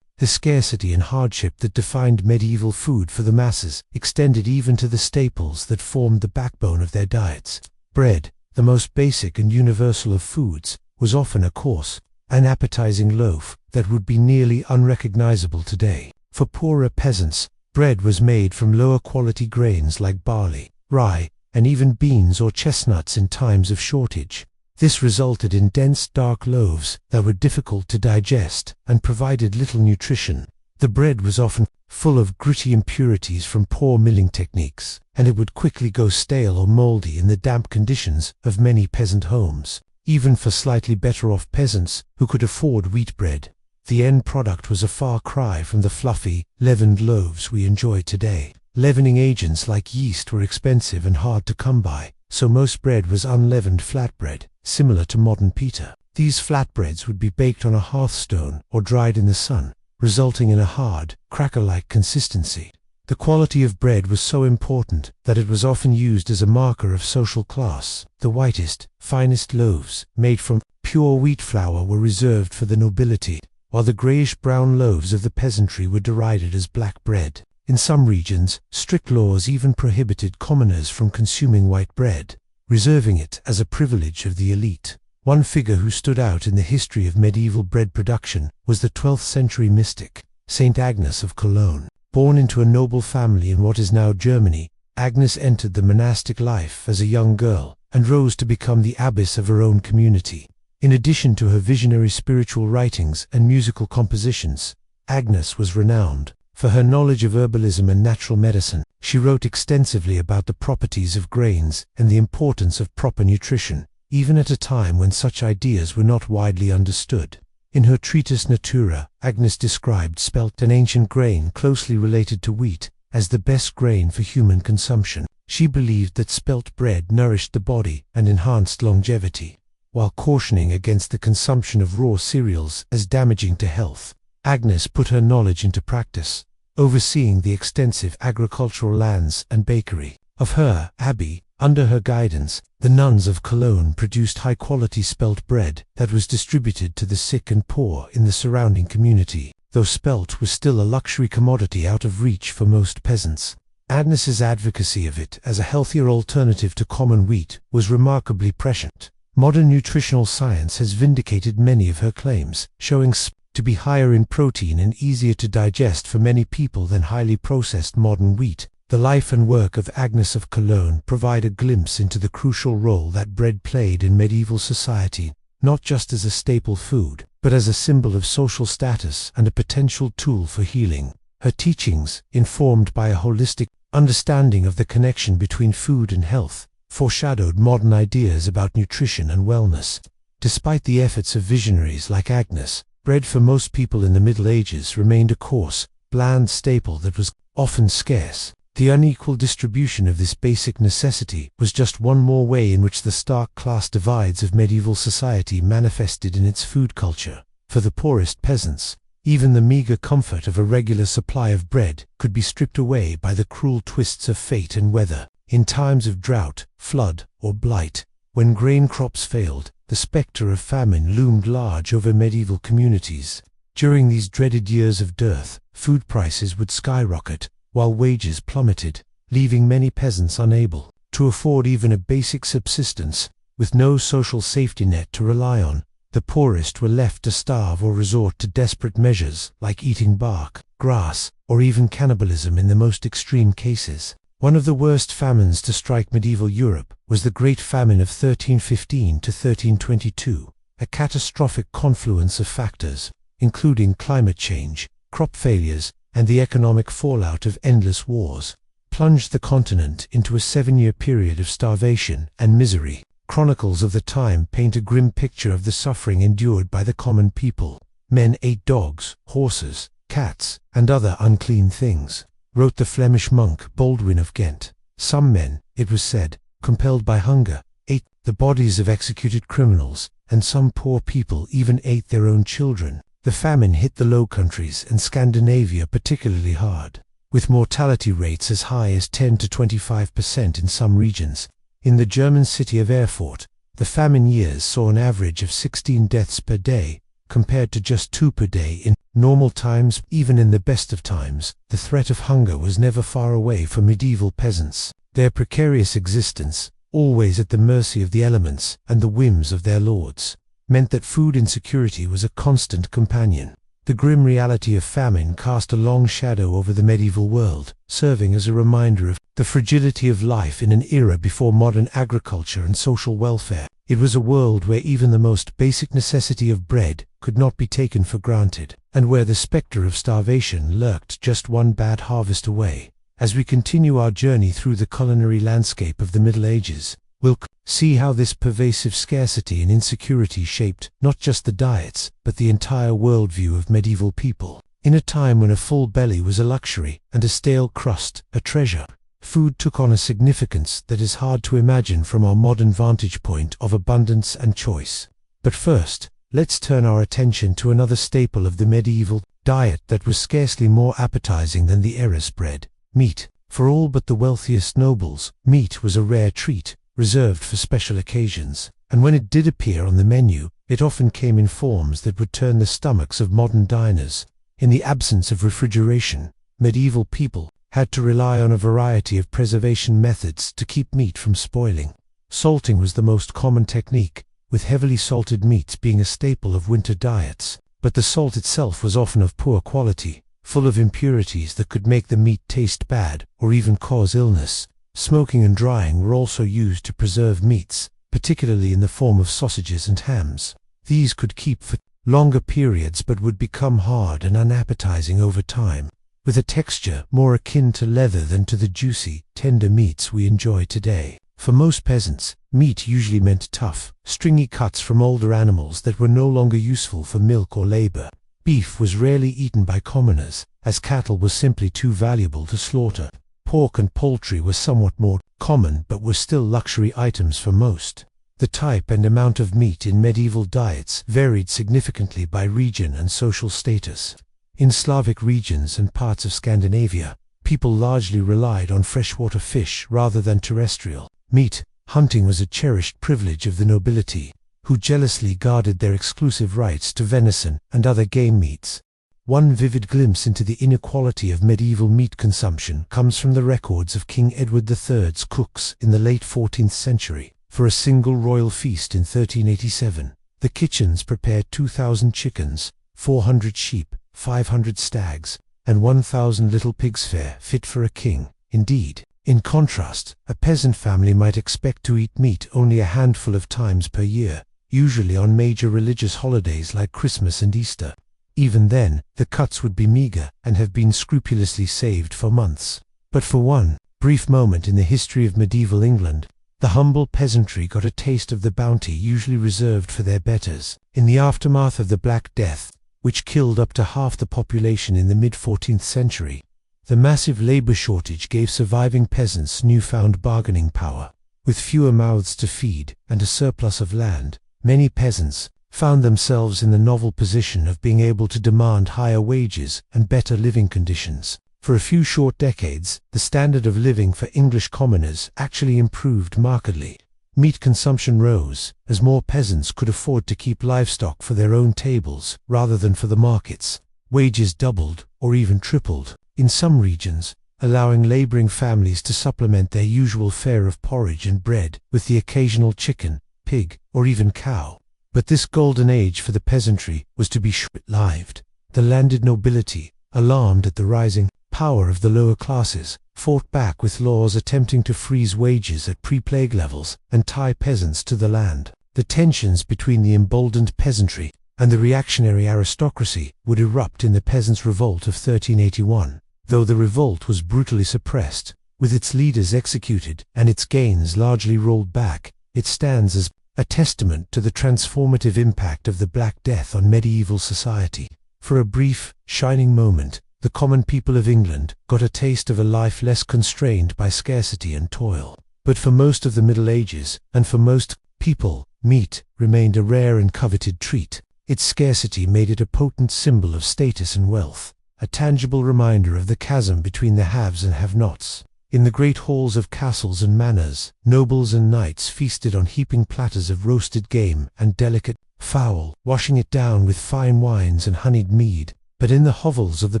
The scarcity and hardship that defined medieval food for the masses extended even to the staples that formed the backbone of their diets. Bread, the most basic and universal of foods, was often a coarse, unappetizing loaf that would be nearly unrecognizable today. For poorer peasants, bread was made from lower quality grains like barley, rye, and even beans or chestnuts in times of shortage. This resulted in dense, dark loaves that were difficult to digest and provided little nutrition. The bread was often full of gritty impurities from poor milling techniques, and it would quickly go stale or moldy in the damp conditions of many peasant homes. Even for slightly better off peasants who could afford wheat bread, the end product was a far cry from the fluffy, leavened loaves we enjoy today. Leavening agents like yeast were expensive and hard to come by, so most bread was unleavened flatbread, similar to modern pita. These flatbreads would be baked on a hearthstone or dried in the sun, resulting in a hard, cracker-like consistency. The quality of bread was so important that it was often used as a marker of social class. The whitest, finest loaves, made from pure wheat flour, were reserved for the nobility, while the grayish-brown loaves of the peasantry were derided as black bread. In some regions, strict laws even prohibited commoners from consuming white bread, reserving it as a privilege of the elite. One figure who stood out in the history of medieval bread production was the 12th century mystic, Saint Agnes of Cologne. Born into a noble family in what is now Germany, Agnes entered the monastic life as a young girl and rose to become the abbess of her own community. In addition to her visionary spiritual writings and musical compositions, Agnes was renowned for her knowledge of herbalism and natural medicine. She wrote extensively about the properties of grains and the importance of proper nutrition, even at a time when such ideas were not widely understood. In her treatise Natura, Agnes described spelt, an ancient grain closely related to wheat, as the best grain for human consumption. She believed that spelt bread nourished the body and enhanced longevity, while cautioning against the consumption of raw cereals as damaging to health. Agnes put her knowledge into practice, overseeing the extensive agricultural lands and bakery of her abbey. Under her guidance, the nuns of Cologne produced high-quality spelt bread that was distributed to the sick and poor in the surrounding community. Though spelt was still a luxury commodity out of reach for most peasants, Agnes's advocacy of it as a healthier alternative to common wheat was remarkably prescient. Modern nutritional science has vindicated many of her claims, showing spelt to be higher in protein and easier to digest for many people than highly processed modern wheat. The life and work of Agnes of Cologne provide a glimpse into the crucial role that bread played in medieval society, not just as a staple food, but as a symbol of social status and a potential tool for healing. Her teachings, informed by a holistic understanding of the connection between food and health, foreshadowed modern ideas about nutrition and wellness. Despite the efforts of visionaries like Agnes, bread for most people in the Middle Ages remained a coarse, bland staple that was often scarce. The unequal distribution of this basic necessity was just one more way in which the stark class divides of medieval society manifested in its food culture. For the poorest peasants, even the meager comfort of a regular supply of bread could be stripped away by the cruel twists of fate and weather. In times of drought, flood, or blight, when grain crops failed, the specter of famine loomed large over medieval communities. During these dreaded years of dearth, food prices would skyrocket, while wages plummeted, leaving many peasants unable to afford even a basic subsistence. With no social safety net to rely on, the poorest were left to starve or resort to desperate measures like eating bark, grass, or even cannibalism in the most extreme cases. One of the worst famines to strike medieval Europe was the Great Famine of 1315 to 1322, a catastrophic confluence of factors, including climate change, crop failures, and the economic fallout of endless wars, plunged the continent into a 7-year period of starvation and misery. Chronicles of the time paint a grim picture of the suffering endured by the common people. Men ate dogs, horses, cats, and other unclean things, wrote the Flemish monk Baldwin of Ghent. Some men, it was said, compelled by hunger, ate the bodies of executed criminals, and some poor people even ate their own children. The famine hit the Low Countries and Scandinavia particularly hard, with mortality rates as high as 10 to 25% in some regions. In the German city of Erfurt, the famine years saw an average of 16 deaths per day, compared to just 2 per day in normal times. Even in the best of times, the threat of hunger was never far away for medieval peasants. Their precarious existence, always at the mercy of the elements and the whims of their lords, meant that food insecurity was a constant companion. The grim reality of famine cast a long shadow over the medieval world, serving as a reminder of the fragility of life in an era before modern agriculture and social welfare. It was a world where even the most basic necessity of bread could not be taken for granted, and where the specter of starvation lurked just one bad harvest away. As we continue our journey through the culinary landscape of the Middle Ages, we'll see how this pervasive scarcity and insecurity shaped not just the diets, but the entire worldview of medieval people. In a time when a full belly was a luxury and a stale crust a treasure, food took on a significance that is hard to imagine from our modern vantage point of abundance and choice. But first, let's turn our attention to another staple of the medieval diet that was scarcely more appetizing than the Erris bread: meat. For all but the wealthiest nobles, meat was a rare treat, reserved for special occasions, and when it did appear on the menu, it often came in forms that would turn the stomachs of modern diners. In the absence of refrigeration, medieval people had to rely on a variety of preservation methods to keep meat from spoiling. Salting was the most common technique, with heavily salted meats being a staple of winter diets, but the salt itself was often of poor quality, full of impurities that could make the meat taste bad or even cause illness. Smoking and drying were also used to preserve meats, particularly in the form of sausages and hams. These could keep for longer periods but would become hard and unappetizing over time, with a texture more akin to leather than to the juicy, tender meats we enjoy today. For most peasants, meat usually meant tough, stringy cuts from older animals that were no longer useful for milk or labor. Beef was rarely eaten by commoners, as cattle were simply too valuable to slaughter. Pork and poultry were somewhat more common but were still luxury items for most. The type and amount of meat in medieval diets varied significantly by region and social status. In Slavic regions and parts of Scandinavia, people largely relied on freshwater fish rather than terrestrial meat. Hunting was a cherished privilege of the nobility, who jealously guarded their exclusive rights to venison and other game meats. One vivid glimpse into the inequality of medieval meat consumption comes from the records of King Edward III's cooks in the late 14th century. For a single royal feast in 1387, the kitchens prepared 2,000 chickens, 400 sheep, 500 stags, and 1,000 little pigs fit for a king. Indeed, in contrast, a peasant family might expect to eat meat only a handful of times per year, usually on major religious holidays like Christmas and Easter. Even then, the cuts would be meager and have been scrupulously saved for months. But for one brief moment in the history of medieval England, the humble peasantry got a taste of the bounty usually reserved for their betters. In the aftermath of the Black Death, which killed up to half the population in the mid-14th century, the massive labor shortage gave surviving peasants newfound bargaining power. With fewer mouths to feed and a surplus of land, many peasants found themselves in the novel position of being able to demand higher wages and better living conditions. For a few short decades, the standard of living for English commoners actually improved markedly. Meat consumption rose, as more peasants could afford to keep livestock for their own tables rather than for the markets. Wages doubled, or even tripled, in some regions, allowing laboring families to supplement their usual fare of porridge and bread with the occasional chicken, pig, or even cow. But this golden age for the peasantry was to be short-lived. The landed nobility, alarmed at the rising power of the lower classes, fought back with laws attempting to freeze wages at pre-plague levels and tie peasants to the land. The tensions between the emboldened peasantry and the reactionary aristocracy would erupt in the Peasants' Revolt of 1381. Though the revolt was brutally suppressed, with its leaders executed and its gains largely rolled back, it stands as a testament to the transformative impact of the Black Death on medieval society. For a brief, shining moment, the common people of England got a taste of a life less constrained by scarcity and toil. But for most of the Middle Ages, and for most people, meat remained a rare and coveted treat. Its scarcity made it a potent symbol of status and wealth, a tangible reminder of the chasm between the haves and have-nots. In the great halls of castles and manors, nobles and knights feasted on heaping platters of roasted game and delicate fowl, washing it down with fine wines and honeyed mead. But in the hovels of the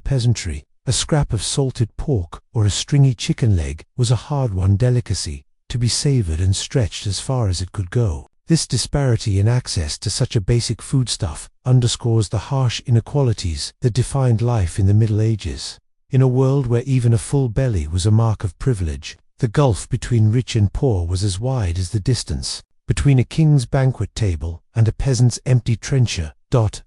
peasantry, a scrap of salted pork or a stringy chicken leg was a hard-won delicacy, to be savored and stretched as far as it could go. This disparity in access to such a basic foodstuff underscores the harsh inequalities that defined life in the Middle Ages. In a world where even a full belly was a mark of privilege, the gulf between rich and poor was as wide as the distance between a king's banquet table and a peasant's empty trencher.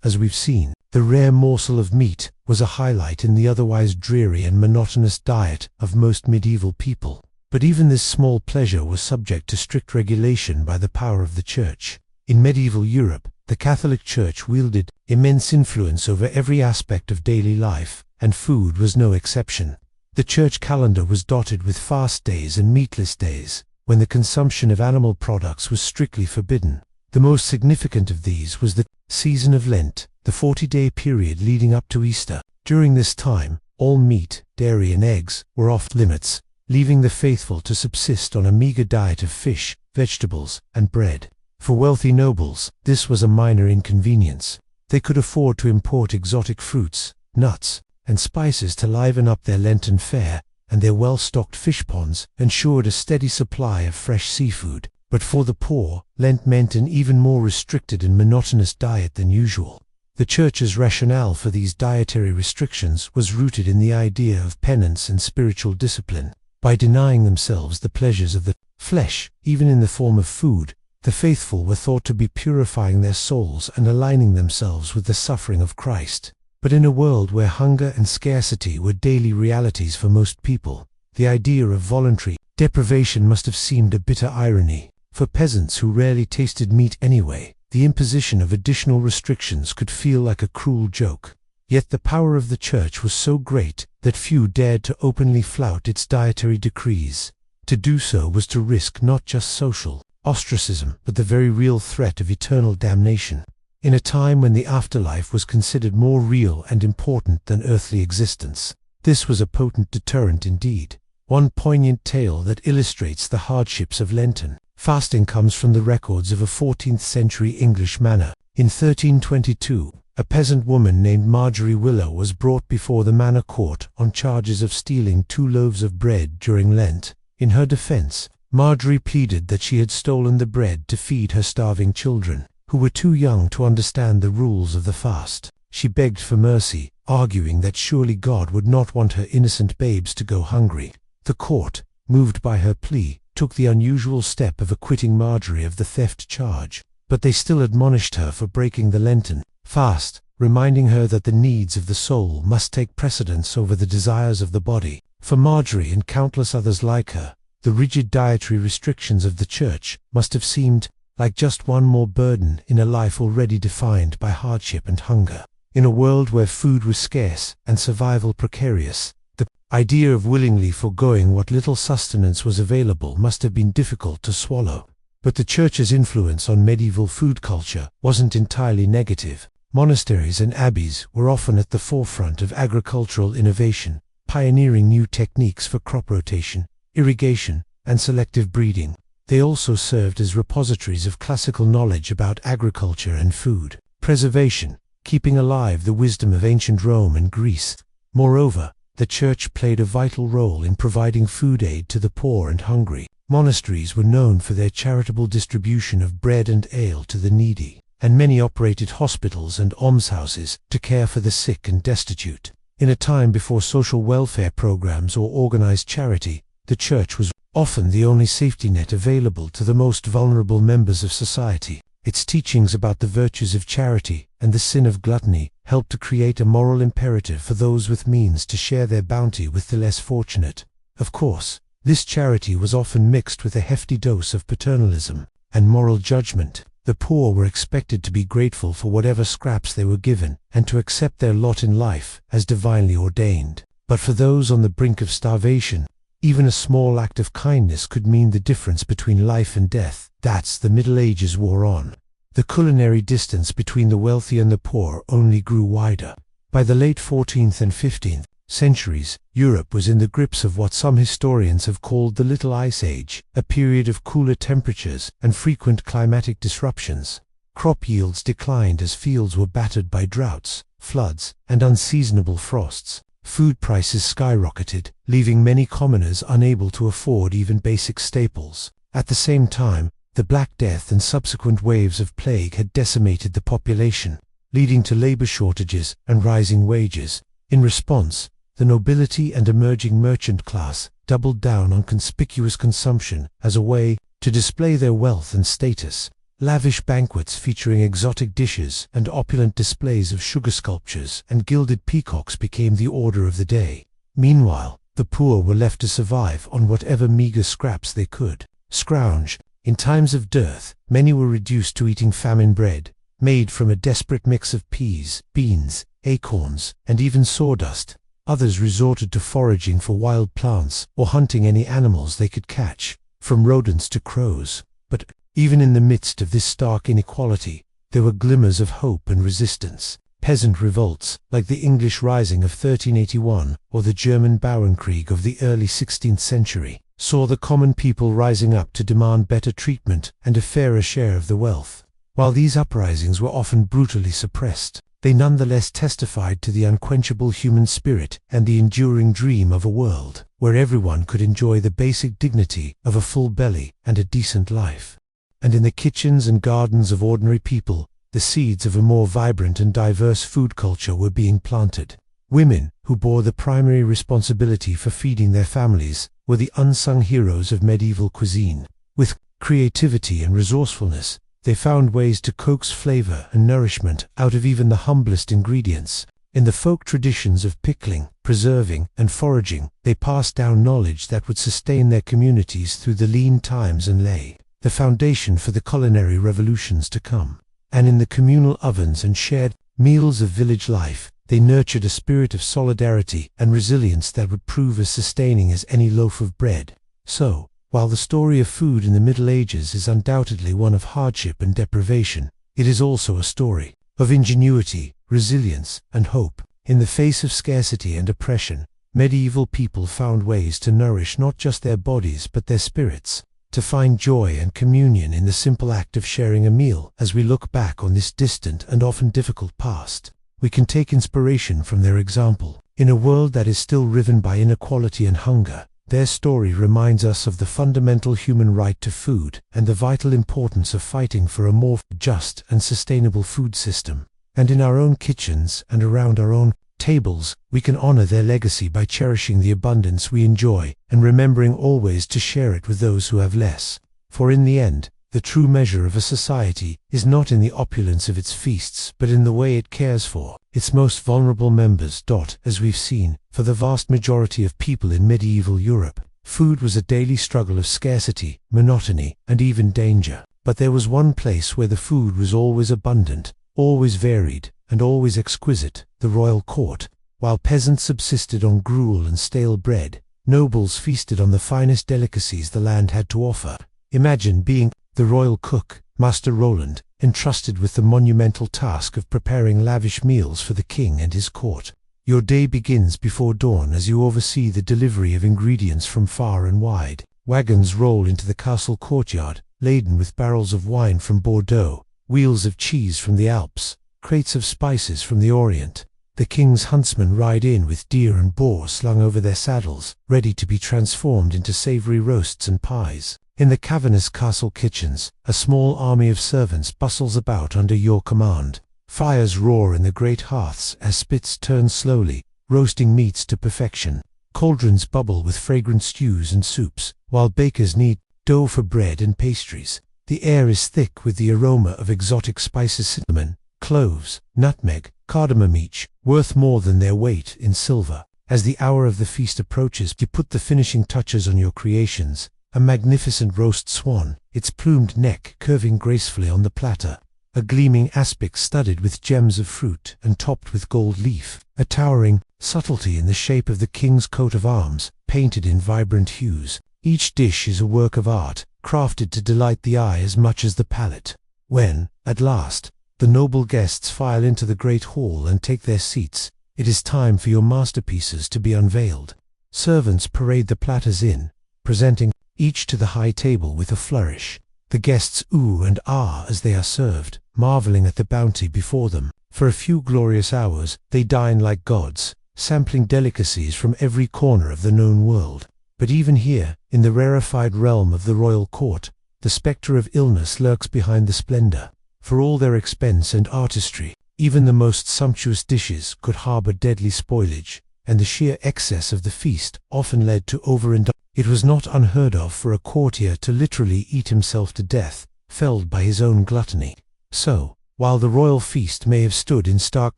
As we've seen, the rare morsel of meat was a highlight in the otherwise dreary and monotonous diet of most medieval people. But even this small pleasure was subject to strict regulation by the power of the Church. In medieval Europe, the Catholic Church wielded immense influence over every aspect of daily life, and food was no exception. The church calendar was dotted with fast days and meatless days, when the consumption of animal products was strictly forbidden. The most significant of these was the season of Lent, the 40-day period leading up to Easter. During this time, all meat, dairy and eggs were off limits, leaving the faithful to subsist on a meager diet of fish, vegetables, and bread. For wealthy nobles, this was a minor inconvenience. They could afford to import exotic fruits, nuts, and spices to liven up their Lenten fare, and their well-stocked fish ponds ensured a steady supply of fresh seafood. But for the poor, Lent meant an even more restricted and monotonous diet than usual. The Church's rationale for these dietary restrictions was rooted in the idea of penance and spiritual discipline. By denying themselves the pleasures of the flesh, even in the form of food, the faithful were thought to be purifying their souls and aligning themselves with the suffering of Christ. But in a world where hunger and scarcity were daily realities for most people, the idea of voluntary deprivation must have seemed a bitter irony. For peasants who rarely tasted meat anyway, the imposition of additional restrictions could feel like a cruel joke. Yet the power of the Church was so great that few dared to openly flout its dietary decrees. To do so was to risk not just social ostracism, but the very real threat of eternal damnation. In a time when the afterlife was considered more real and important than earthly existence, this was a potent deterrent indeed. One poignant tale that illustrates the hardships of Lenten fasting comes from the records of a 14th-century English manor. In 1322, a peasant woman named Marjorie Willow was brought before the manor court on charges of stealing 2 loaves of bread during Lent. In her defense, Marjorie pleaded that she had stolen the bread to feed her starving children, who were too young to understand the rules of the fast. She begged for mercy, arguing that surely God would not want her innocent babes to go hungry. The court, moved by her plea, took the unusual step of acquitting Marjorie of the theft charge, but they still admonished her for breaking the Lenten fast, reminding her that the needs of the soul must take precedence over the desires of the body. For Marjorie and countless others like her, the rigid dietary restrictions of the Church must have seemed like just one more burden in a life already defined by hardship and hunger. In a world where food was scarce and survival precarious, the idea of willingly foregoing what little sustenance was available must have been difficult to swallow. But the Church's influence on medieval food culture wasn't entirely negative. Monasteries and abbeys were often at the forefront of agricultural innovation, pioneering new techniques for crop rotation, irrigation, and selective breeding. They also served as repositories of classical knowledge about agriculture and food preservation, keeping alive the wisdom of ancient Rome and Greece. Moreover, the Church played a vital role in providing food aid to the poor and hungry. Monasteries were known for their charitable distribution of bread and ale to the needy, and many operated hospitals and almshouses to care for the sick and destitute. In a time before social welfare programs or organized charity, the Church was often the only safety net available to the most vulnerable members of society. Its teachings about the virtues of charity and the sin of gluttony helped to create a moral imperative for those with means to share their bounty with the less fortunate. Of course, this charity was often mixed with a hefty dose of paternalism and moral judgment. The poor were expected to be grateful for whatever scraps they were given and to accept their lot in life as divinely ordained. But for those on the brink of starvation, Even a small act of kindness could mean the difference between life and death. That's the Middle Ages wore on. The culinary distance between the wealthy and the poor only grew wider. By the late 14th and 15th centuries, Europe was in the grips of what some historians have called the Little Ice Age, a period of cooler temperatures and frequent climatic disruptions. Crop yields declined as fields were battered by droughts, floods, and unseasonable frosts. Food prices skyrocketed, leaving many commoners unable to afford even basic staples. At the same time, the Black Death and subsequent waves of plague had decimated the population, leading to labor shortages and rising wages. In response, the nobility and emerging merchant class doubled down on conspicuous consumption as a way to display their wealth and status. Lavish banquets featuring exotic dishes and opulent displays of sugar sculptures and gilded peacocks became the order of the day. Meanwhile, the poor were left to survive on whatever meager scraps they could scrounge. In times of dearth, many were reduced to eating famine bread, made from a desperate mix of peas, beans, acorns, and even sawdust. Others resorted to foraging for wild plants or hunting any animals they could catch, from rodents to crows. But even in the midst of this stark inequality, there were glimmers of hope and resistance. Peasant revolts, like the English Rising of 1381 or the German Bauernkrieg of the early 16th century, saw the common people rising up to demand better treatment and a fairer share of the wealth. While these uprisings were often brutally suppressed, they nonetheless testified to the unquenchable human spirit and the enduring dream of a world where everyone could enjoy the basic dignity of a full belly and a decent life. And in the kitchens and gardens of ordinary people, the seeds of a more vibrant and diverse food culture were being planted. Women, who bore the primary responsibility for feeding their families, were the unsung heroes of medieval cuisine. With creativity and resourcefulness, they found ways to coax flavor and nourishment out of even the humblest ingredients. In the folk traditions of pickling, preserving, and foraging, they passed down knowledge that would sustain their communities through the lean times and lay the foundation for the culinary revolutions to come. And in the communal ovens and shared meals of village life, they nurtured a spirit of solidarity and resilience that would prove as sustaining as any loaf of bread. So, while the story of food in the Middle Ages is undoubtedly one of hardship and deprivation, it is also a story of ingenuity, resilience, and hope. In the face of scarcity and oppression, medieval people found ways to nourish not just their bodies but their spirits, to find joy and communion in the simple act of sharing a meal. As we look back on this distant and often difficult past, we can take inspiration from their example. In a world that is still riven by inequality and hunger, their story reminds us of the fundamental human right to food and the vital importance of fighting for a more just and sustainable food system. And in our own kitchens and around our own tables, we can honor their legacy by cherishing the abundance we enjoy and remembering always to share it with those who have less. For in the end, the true measure of a society is not in the opulence of its feasts but in the way it cares for its most vulnerable members. As we've seen, for the vast majority of people in medieval Europe, food was a daily struggle of scarcity, monotony, and even danger. But there was one place where the food was always abundant, always varied, and always exquisite: the royal court. While peasants subsisted on gruel and stale bread, nobles feasted on the finest delicacies the land had to offer. Imagine being the royal cook, Master Roland, entrusted with the monumental task of preparing lavish meals for the king and his court. Your day begins before dawn as you oversee the delivery of ingredients from far and wide. Wagons roll into the castle courtyard, laden with barrels of wine from Bordeaux, wheels of cheese from the Alps, crates of spices from the Orient. The king's huntsmen ride in with deer and boar slung over their saddles, ready to be transformed into savory roasts and pies. In the cavernous castle kitchens, a small army of servants bustles about under your command. Fires roar in the great hearths as spits turn slowly, roasting meats to perfection. Cauldrons bubble with fragrant stews and soups, while bakers knead dough for bread and pastries. The air is thick with the aroma of exotic spices: cinnamon, cloves, nutmeg, cardamom, each worth more than their weight in silver. As the hour of the feast approaches, you put the finishing touches on your creations: a magnificent roast swan, its plumed neck curving gracefully on the platter. a gleaming aspic studded with gems of fruit and topped with gold leaf, a towering subtlety in the shape of the king's coat of arms, painted in vibrant hues. Each dish is a work of art, crafted to delight the eye as much as the palate. When, at last, the noble guests file into the great hall and take their seats, it is time for your masterpieces to be unveiled. Servants parade the platters in, presenting each to the high table with a flourish. The guests ooh and ah as they are served, marveling at the bounty before them. For a few glorious hours, they dine like gods, sampling delicacies from every corner of the known world. But even here, in the rarefied realm of the royal court, the spectre of illness lurks behind the splendor. For all their expense and artistry, even the most sumptuous dishes could harbor deadly spoilage, and the sheer excess of the feast often led to overindulgence. It was not unheard of for a courtier to literally eat himself to death, felled by his own gluttony. So, while the royal feast may have stood in stark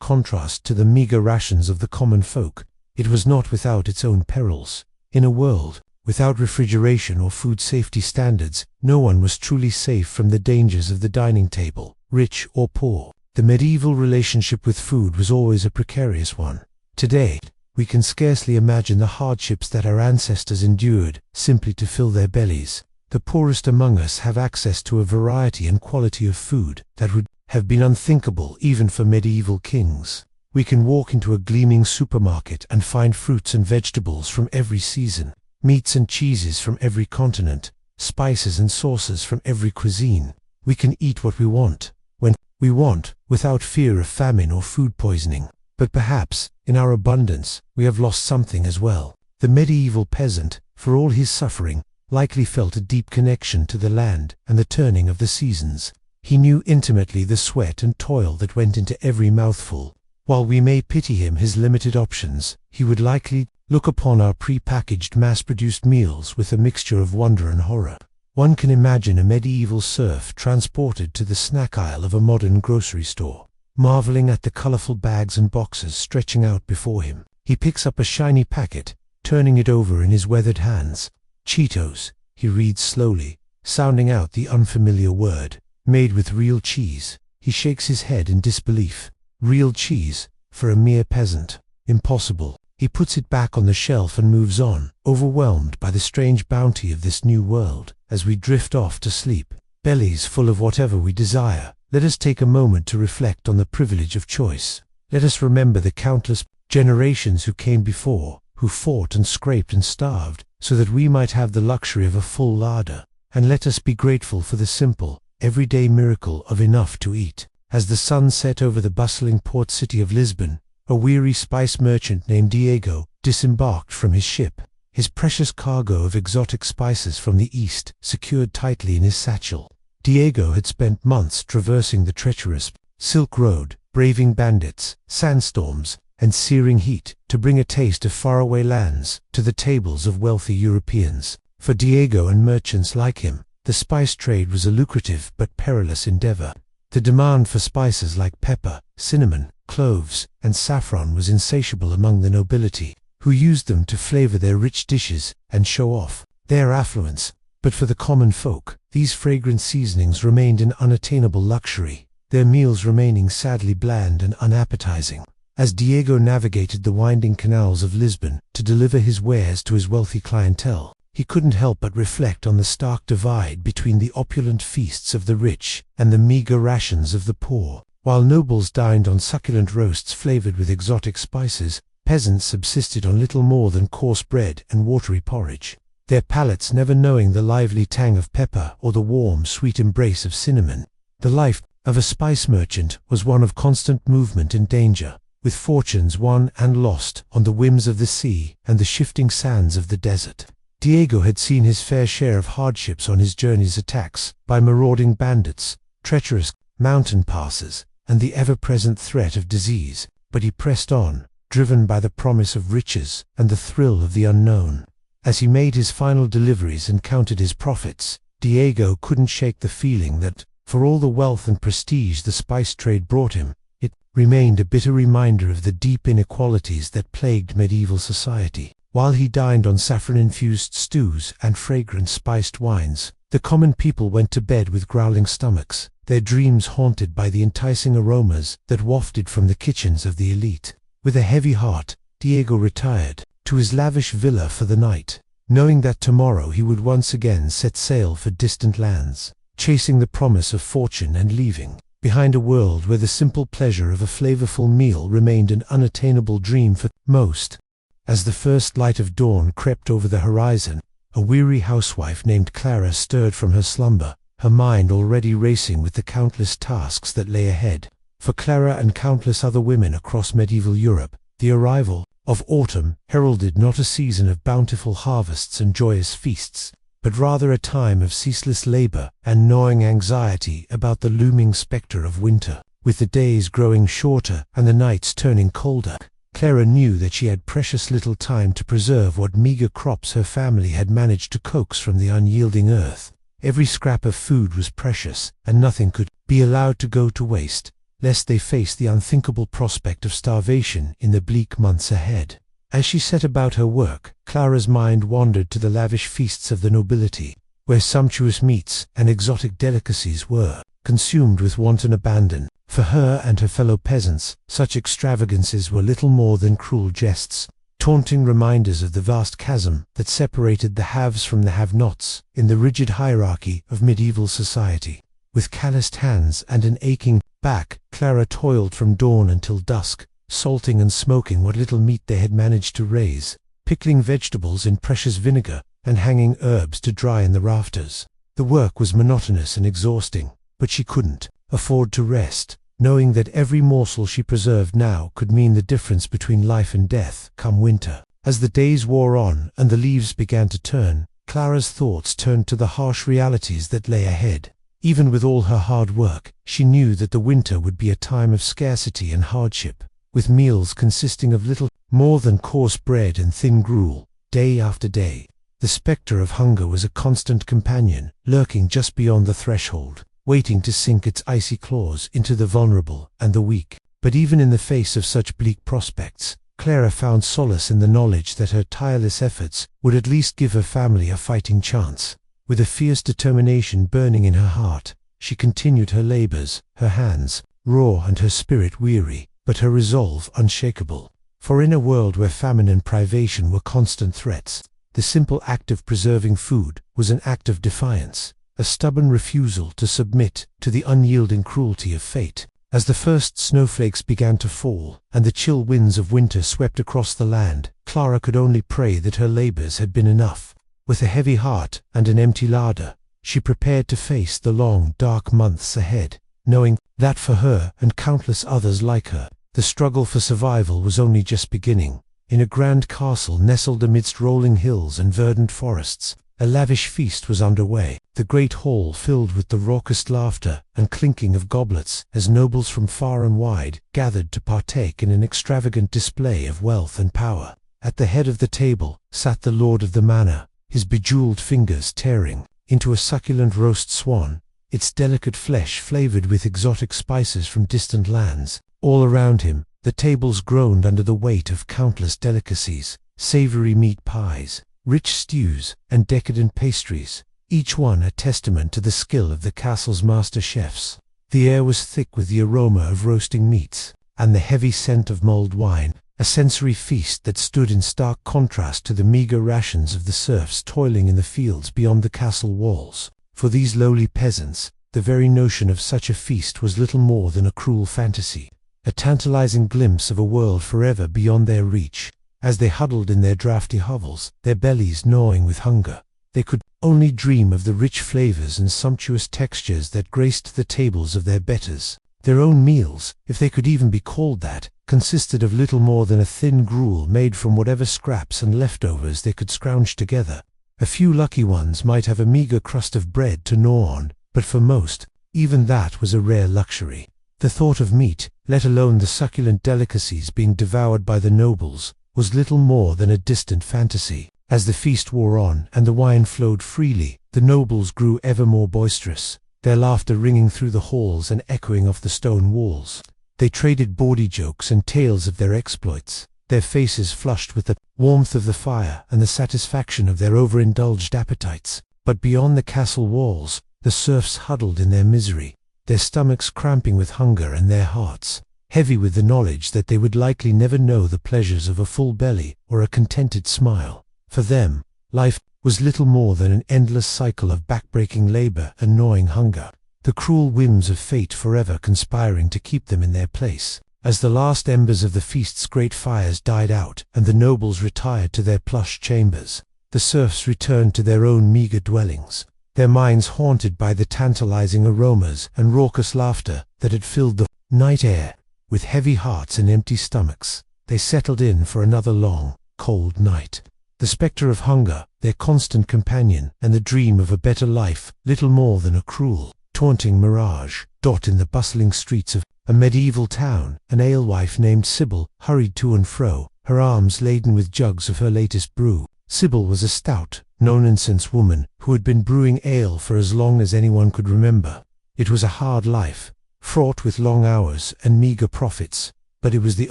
contrast to the meager rations of the common folk, it was not without its own perils. In a world without refrigeration or food safety standards, no one was truly safe from the dangers of the dining table, rich or poor. The medieval relationship with food was always a precarious one. Today, we can scarcely imagine the hardships that our ancestors endured simply to fill their bellies. The poorest among us have access to a variety and quality of food that would have been unthinkable even for medieval kings. We can walk into a gleaming supermarket and find fruits and vegetables from every season, meats and cheeses from every continent, spices and sauces from every cuisine. We can eat what we want, when we want, without fear of famine or food poisoning. But perhaps, in our abundance, we have lost something as well. The medieval peasant, for all his suffering, likely felt a deep connection to the land and the turning of the seasons. He knew intimately the sweat and toil that went into every mouthful. While we may pity him his limited options, he would likely look upon our pre-packaged mass-produced meals with a mixture of wonder and horror. One can imagine a medieval serf transported to the snack aisle of a modern grocery store, marveling at the colorful bags and boxes stretching out before him. He picks up a shiny packet, turning it over in his weathered hands. Cheetos, he reads slowly, sounding out the unfamiliar word. Made with real cheese. He shakes his head in disbelief. Real cheese, for a mere peasant. Impossible. He puts it back on the shelf and moves on, overwhelmed by the strange bounty of this new world. As we drift off to sleep, bellies full of whatever we desire, let us take a moment to reflect on the privilege of choice. Let us remember the countless generations who came before, who fought and scraped and starved, so that we might have the luxury of a full larder. And let us be grateful for the simple, everyday miracle of enough to eat. As the sun set over the bustling port city of Lisbon, a weary spice merchant named Diego disembarked from his ship, his precious cargo of exotic spices from the east secured tightly in his satchel. Diego had spent months traversing the treacherous Silk Road, braving bandits, sandstorms, and searing heat to bring a taste of faraway lands to the tables of wealthy Europeans. For Diego and merchants like him, the spice trade was a lucrative but perilous endeavor. The demand for spices like pepper, cinnamon, cloves, and saffron was insatiable among the nobility, who used them to flavor their rich dishes and show off their affluence. But for the common folk, these fragrant seasonings remained an unattainable luxury, their meals remaining sadly bland and unappetizing. As Diego navigated the winding canals of Lisbon to deliver his wares to his wealthy clientele, he couldn't help but reflect on the stark divide between the opulent feasts of the rich and the meager rations of the poor. While nobles dined on succulent roasts flavored with exotic spices, peasants subsisted on little more than coarse bread and watery porridge, their palates never knowing the lively tang of pepper or the warm, sweet embrace of cinnamon. The life of a spice merchant was one of constant movement and danger, with fortunes won and lost on the whims of the sea and the shifting sands of the desert. Diego had seen his fair share of hardships on his journey's attacks by marauding bandits, treacherous mountain passes, and the ever-present threat of disease, but he pressed on, driven by the promise of riches and the thrill of the unknown. As he made his final deliveries and counted his profits, Diego couldn't shake the feeling that, for all the wealth and prestige the spice trade brought him, it remained a bitter reminder of the deep inequalities that plagued medieval society. While he dined on saffron-infused stews and fragrant spiced wines, the common people went to bed with growling stomachs, their dreams haunted by the enticing aromas that wafted from the kitchens of the elite. With a heavy heart, Diego retired to his lavish villa for the night, knowing that tomorrow he would once again set sail for distant lands, chasing the promise of fortune and leaving behind a world where the simple pleasure of a flavorful meal remained an unattainable dream for most. As the first light of dawn crept over the horizon, a weary housewife named Clara stirred from her slumber, her mind already racing with the countless tasks that lay ahead. For Clara and countless other women across medieval Europe, the arrival of autumn heralded not a season of bountiful harvests and joyous feasts, but rather a time of ceaseless labor and gnawing anxiety about the looming specter of winter. With the days growing shorter and the nights turning colder, Clara knew that she had precious little time to preserve what meager crops her family had managed to coax from the unyielding earth. Every scrap of food was precious, and nothing could be allowed to go to waste, lest they face the unthinkable prospect of starvation in the bleak months ahead. As she set about her work, Clara's mind wandered to the lavish feasts of the nobility, where sumptuous meats and exotic delicacies were consumed with wanton abandon. For her and her fellow peasants, such extravagances were little more than cruel jests, taunting reminders of the vast chasm that separated the haves from the have-nots in the rigid hierarchy of medieval society. With calloused hands and an aching back, Clara toiled from dawn until dusk, salting and smoking what little meat they had managed to raise, pickling vegetables in precious vinegar, and hanging herbs to dry in the rafters. The work was monotonous and exhausting, but she couldn't afford to rest, knowing that every morsel she preserved now could mean the difference between life and death come winter. As the days wore on and the leaves began to turn, Clara's thoughts turned to the harsh realities that lay ahead. Even with all her hard work, she knew that the winter would be a time of scarcity and hardship, with meals consisting of little more than coarse bread and thin gruel, day after day. The spectre of hunger was a constant companion, lurking just beyond the threshold, waiting to sink its icy claws into the vulnerable and the weak. But even in the face of such bleak prospects, Clara found solace in the knowledge that her tireless efforts would at least give her family a fighting chance. With a fierce determination burning in her heart, she continued her labors, her hands raw and her spirit weary, but her resolve unshakable. For in a world where famine and privation were constant threats, the simple act of preserving food was an act of defiance, a stubborn refusal to submit to the unyielding cruelty of fate. As the first snowflakes began to fall and the chill winds of winter swept across the land, Clara could only pray that her labors had been enough. With a heavy heart and an empty larder, she prepared to face the long, dark months ahead, knowing that for her and countless others like her, the struggle for survival was only just beginning. In a grand castle nestled amidst rolling hills and verdant forests, a lavish feast was underway, the great hall filled with the raucous laughter and clinking of goblets as nobles from far and wide gathered to partake in an extravagant display of wealth and power. At the head of the table sat the lord of the manor, his bejeweled fingers tearing into a succulent roast swan, its delicate flesh flavored with exotic spices from distant lands. All around him, the tables groaned under the weight of countless delicacies, savory meat pies, rich stews, and decadent pastries, each one a testament to the skill of the castle's master chefs. The air was thick with the aroma of roasting meats, and the heavy scent of mulled wine, a sensory feast that stood in stark contrast to the meager rations of the serfs toiling in the fields beyond the castle walls. For these lowly peasants, the very notion of such a feast was little more than a cruel fantasy, a tantalizing glimpse of a world forever beyond their reach. As they huddled in their drafty hovels, their bellies gnawing with hunger, they could only dream of the rich flavors and sumptuous textures that graced the tables of their betters. Their own meals, if they could even be called that, consisted of little more than a thin gruel made from whatever scraps and leftovers they could scrounge together. A few lucky ones might have a meager crust of bread to gnaw on, but for most, even that was a rare luxury. The thought of meat, let alone the succulent delicacies being devoured by the nobles, was little more than a distant fantasy. As the feast wore on and the wine flowed freely, the nobles grew ever more boisterous, their laughter ringing through the halls and echoing off the stone walls. They traded bawdy jokes and tales of their exploits, their faces flushed with the warmth of the fire and the satisfaction of their overindulged appetites. But beyond the castle walls, the serfs huddled in their misery, their stomachs cramping with hunger and their hearts heavy with the knowledge that they would likely never know the pleasures of a full belly or a contented smile. For them, life was little more than an endless cycle of backbreaking labor and gnawing hunger, the cruel whims of fate forever conspiring to keep them in their place. As the last embers of the feast's great fires died out and the nobles retired to their plush chambers, the serfs returned to their own meager dwellings, their minds haunted by the tantalizing aromas and raucous laughter that had filled the night air. With heavy hearts and empty stomachs, they settled in for another long, cold night. The spectre of hunger, their constant companion, and the dream of a better life, little more than a cruel, taunting mirage. In the bustling streets of a medieval town, an alewife named Sybil hurried to and fro, her arms laden with jugs of her latest brew. Sybil was a stout, no-nonsense woman who had been brewing ale for as long as anyone could remember. It was a hard life, fraught with long hours and meager profits, but it was the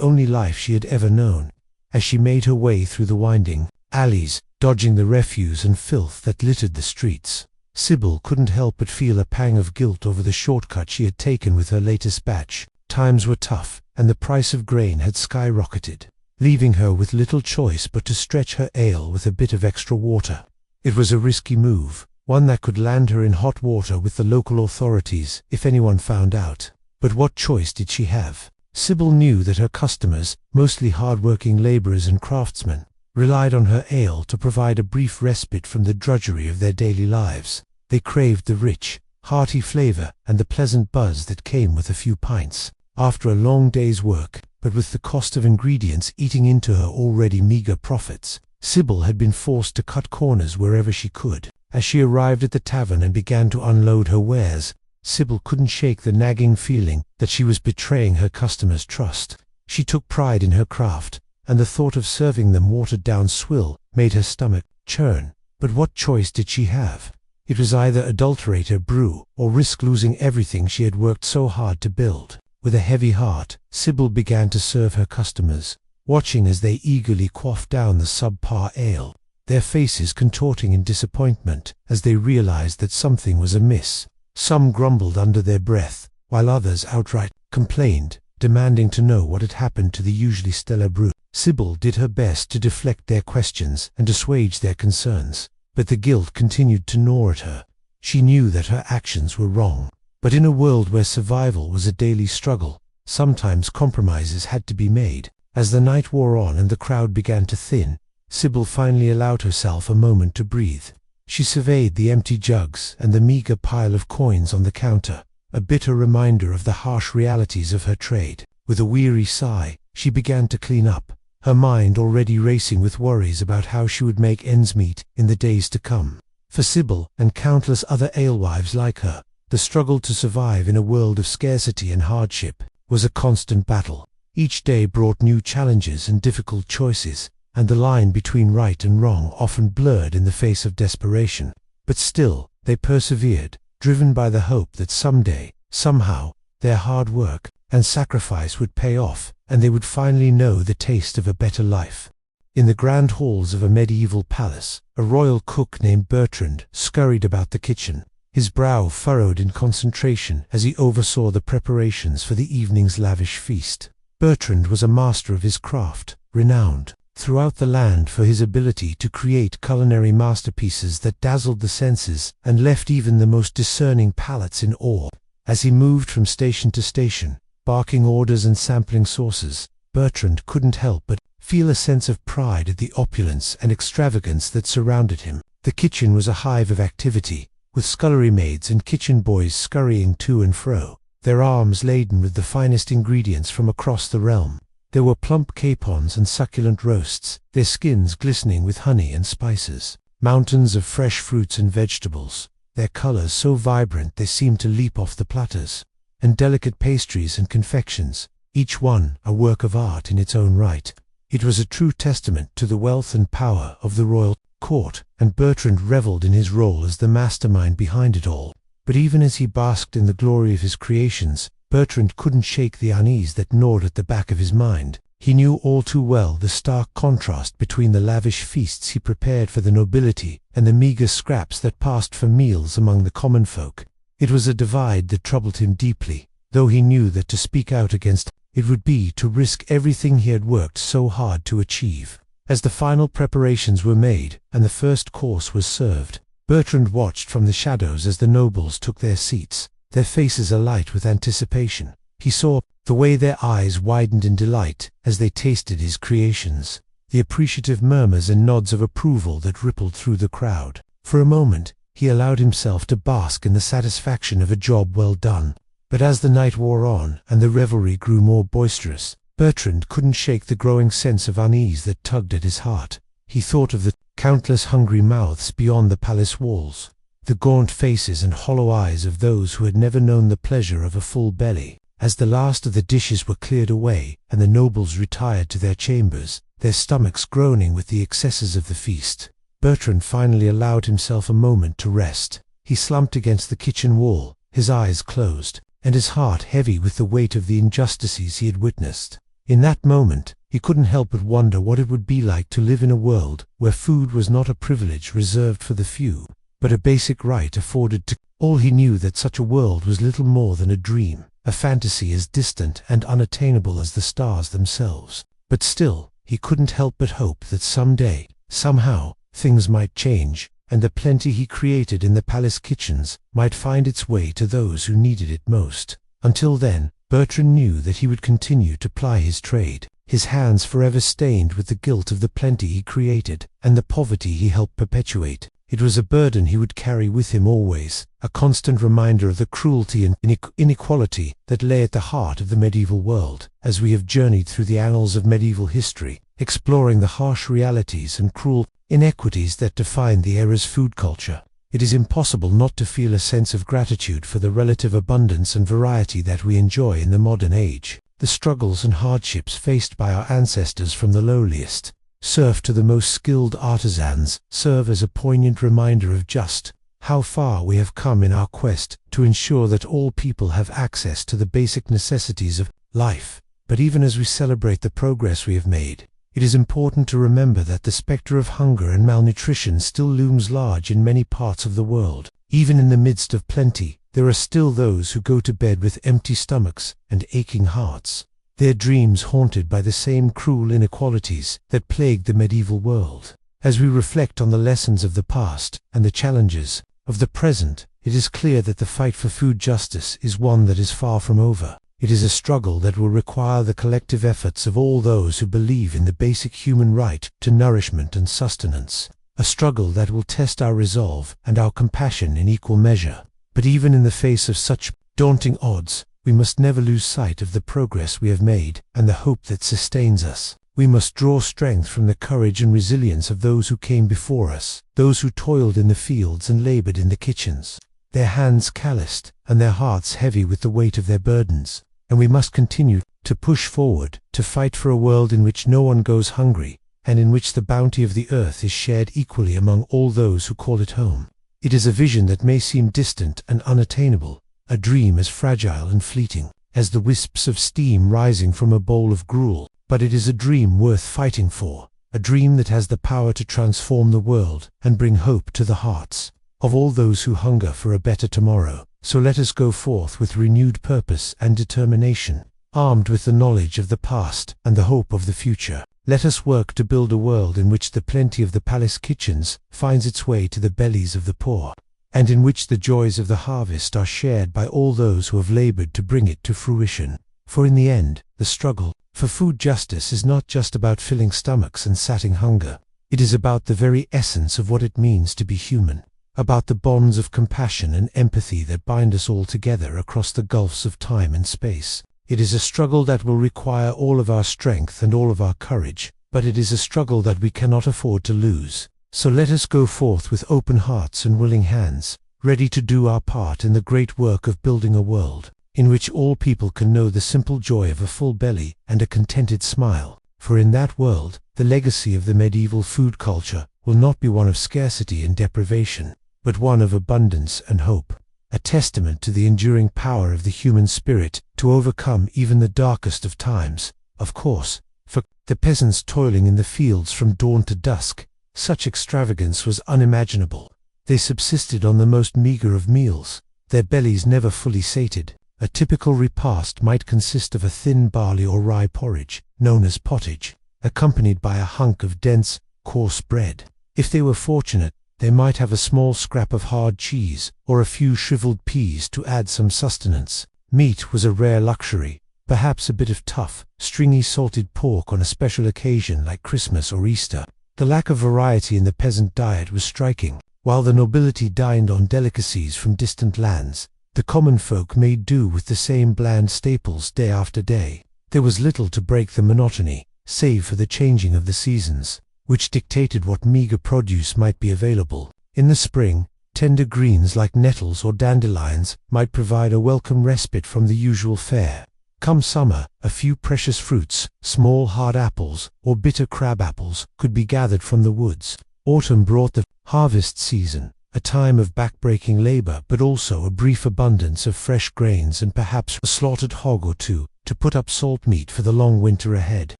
only life she had ever known. As she made her way through the winding alleys, dodging the refuse and filth that littered the streets, Sybil couldn't help but feel a pang of guilt over the shortcut she had taken with her latest batch. Times were tough, and the price of grain had skyrocketed, leaving her with little choice but to stretch her ale with a bit of extra water. It was a risky move, one that could land her in hot water with the local authorities if anyone found out. But what choice did she have? Sybil knew that her customers, mostly hard-working laborers and craftsmen, relied on her ale to provide a brief respite from the drudgery of their daily lives. They craved the rich, hearty flavor and the pleasant buzz that came with a few pints after a long day's work. But with the cost of ingredients eating into her already meager profits, Sybil had been forced to cut corners wherever she could. As she arrived at the tavern and began to unload her wares, Sybil couldn't shake the nagging feeling that she was betraying her customers' trust. She took pride in her craft, and the thought of serving them watered-down swill made her stomach churn. But what choice did she have? It was either adulterate her brew or risk losing everything she had worked so hard to build. With a heavy heart, Sybil began to serve her customers, watching as they eagerly quaffed down the subpar ale, their faces contorting in disappointment as they realized that something was amiss. Some grumbled under their breath, while others outright complained, demanding to know what had happened to the usually stellar brew. Sybil did her best to deflect their questions and assuage their concerns, but the guilt continued to gnaw at her. She knew that her actions were wrong, but in a world where survival was a daily struggle, sometimes compromises had to be made. As the night wore on and the crowd began to thin, Sybil finally allowed herself a moment to breathe. She surveyed the empty jugs and the meager pile of coins on the counter, a bitter reminder of the harsh realities of her trade. With a weary sigh, she began to clean up, her mind already racing with worries about how she would make ends meet in the days to come. For Sybil and countless other alewives like her, the struggle to survive in a world of scarcity and hardship was a constant battle. Each day brought new challenges and difficult choices, and the line between right and wrong often blurred in the face of desperation. But still, they persevered, driven by the hope that someday, somehow, their hard work and sacrifice would pay off, and they would finally know the taste of a better life. In the grand halls of a medieval palace, a royal cook named Bertrand scurried about the kitchen, his brow furrowed in concentration as he oversaw the preparations for the evening's lavish feast. Bertrand was a master of his craft, renowned throughout the land for his ability to create culinary masterpieces that dazzled the senses and left even the most discerning palates in awe. As he moved from station to station, barking orders and sampling sauces, Bertrand couldn't help but feel a sense of pride at the opulence and extravagance that surrounded him. The kitchen was a hive of activity, with scullery maids and kitchen boys scurrying to and fro, their arms laden with the finest ingredients from across the realm. There were plump capons and succulent roasts, their skins glistening with honey and spices, mountains of fresh fruits and vegetables, their colors so vibrant they seemed to leap off the platters, and delicate pastries and confections, each one a work of art in its own right. It was a true testament to the wealth and power of the royal court, and Bertrand reveled in his role as the mastermind behind it all. But even as he basked in the glory of his creations, Bertrand couldn't shake the unease that gnawed at the back of his mind. He knew all too well the stark contrast between the lavish feasts he prepared for the nobility and the meager scraps that passed for meals among the common folk. It was a divide that troubled him deeply, though he knew that to speak out against it would be to risk everything he had worked so hard to achieve. As the final preparations were made and the first course was served, Bertrand watched from the shadows as the nobles took their seats, their faces alight with anticipation. He saw the way their eyes widened in delight as they tasted his creations, the appreciative murmurs and nods of approval that rippled through the crowd. For a moment, he allowed himself to bask in the satisfaction of a job well done. But as the night wore on and the revelry grew more boisterous, Bertrand couldn't shake the growing sense of unease that tugged at his heart. He thought of the countless hungry mouths beyond the palace walls, the gaunt faces and hollow eyes of those who had never known the pleasure of a full belly. As the last of the dishes were cleared away and the nobles retired to their chambers, their stomachs groaning with the excesses of the feast, Bertrand finally allowed himself a moment to rest. He slumped against the kitchen wall, his eyes closed, and his heart heavy with the weight of the injustices he had witnessed. In that moment, he couldn't help but wonder what it would be like to live in a world where food was not a privilege reserved for the few, but a basic right afforded to all. He knew that such a world was little more than a dream, a fantasy as distant and unattainable as the stars themselves. But still, he couldn't help but hope that someday, somehow, things might change, and the plenty he created in the palace kitchens might find its way to those who needed it most. Until then, Bertrand knew that he would continue to ply his trade, his hands forever stained with the guilt of the plenty he created and the poverty he helped perpetuate. It was a burden he would carry with him always, a constant reminder of the cruelty and inequality that lay at the heart of the medieval world. As we have journeyed through the annals of medieval history, exploring the harsh realities and cruel inequities that define the era's food culture, it is impossible not to feel a sense of gratitude for the relative abundance and variety that we enjoy in the modern age. The struggles and hardships faced by our ancestors from the lowliest serf to the most skilled artisans serve as a poignant reminder of just how far we have come in our quest to ensure that all people have access to the basic necessities of life. But even as we celebrate the progress we have made, it is important to remember that the specter of hunger and malnutrition still looms large in many parts of the world. Even in the midst of plenty, there are still those who go to bed with empty stomachs and aching hearts, their dreams haunted by the same cruel inequalities that plagued the medieval world. As we reflect on the lessons of the past and the challenges of the present, it is clear that the fight for food justice is one that is far from over. It is a struggle that will require the collective efforts of all those who believe in the basic human right to nourishment and sustenance, a struggle that will test our resolve and our compassion in equal measure. But even in the face of such daunting odds, we must never lose sight of the progress we have made and the hope that sustains us. We must draw strength from the courage and resilience of those who came before us, those who toiled in the fields and labored in the kitchens, their hands calloused and their hearts heavy with the weight of their burdens. And we must continue to push forward, to fight for a world in which no one goes hungry, and in which the bounty of the earth is shared equally among all those who call it home. It is a vision that may seem distant and unattainable, a dream as fragile and fleeting as the wisps of steam rising from a bowl of gruel, but it is a dream worth fighting for, a dream that has the power to transform the world and bring hope to the hearts of all those who hunger for a better tomorrow. So let us go forth with renewed purpose and determination, armed with the knowledge of the past and the hope of the future. Let us work to build a world in which the plenty of the palace kitchens finds its way to the bellies of the poor, and in which the joys of the harvest are shared by all those who have labored to bring it to fruition. For in the end, the struggle for food justice is not just about filling stomachs and sating hunger. It is about the very essence of what it means to be human, about the bonds of compassion and empathy that bind us all together across the gulfs of time and space. It is a struggle that will require all of our strength and all of our courage, but it is a struggle that we cannot afford to lose. So let us go forth with open hearts and willing hands, ready to do our part in the great work of building a world in which all people can know the simple joy of a full belly and a contented smile. For in that world, the legacy of the medieval food culture will not be one of scarcity and deprivation, but one of abundance and hope, a testament to the enduring power of the human spirit to overcome even the darkest of times. Of course, for the peasants toiling in the fields from dawn to dusk, such extravagance was unimaginable. They subsisted on the most meager of meals, their bellies never fully sated. A typical repast might consist of a thin barley or rye porridge, known as pottage, accompanied by a hunk of dense, coarse bread. If they were fortunate, they might have a small scrap of hard cheese or a few shriveled peas to add some sustenance. Meat was a rare luxury, perhaps a bit of tough, stringy salted pork on a special occasion like Christmas or Easter. The lack of variety in the peasant diet was striking. While the nobility dined on delicacies from distant lands, the common folk made do with the same bland staples day after day. There was little to break the monotony, save for the changing of the seasons, which dictated what meager produce might be available. In the spring, tender greens like nettles or dandelions might provide a welcome respite from the usual fare. Come summer, a few precious fruits, small hard apples or bitter crab apples, could be gathered from the woods. Autumn brought the harvest season, a time of back-breaking labor but also a brief abundance of fresh grains and perhaps a slaughtered hog or two to put up salt meat for the long winter ahead.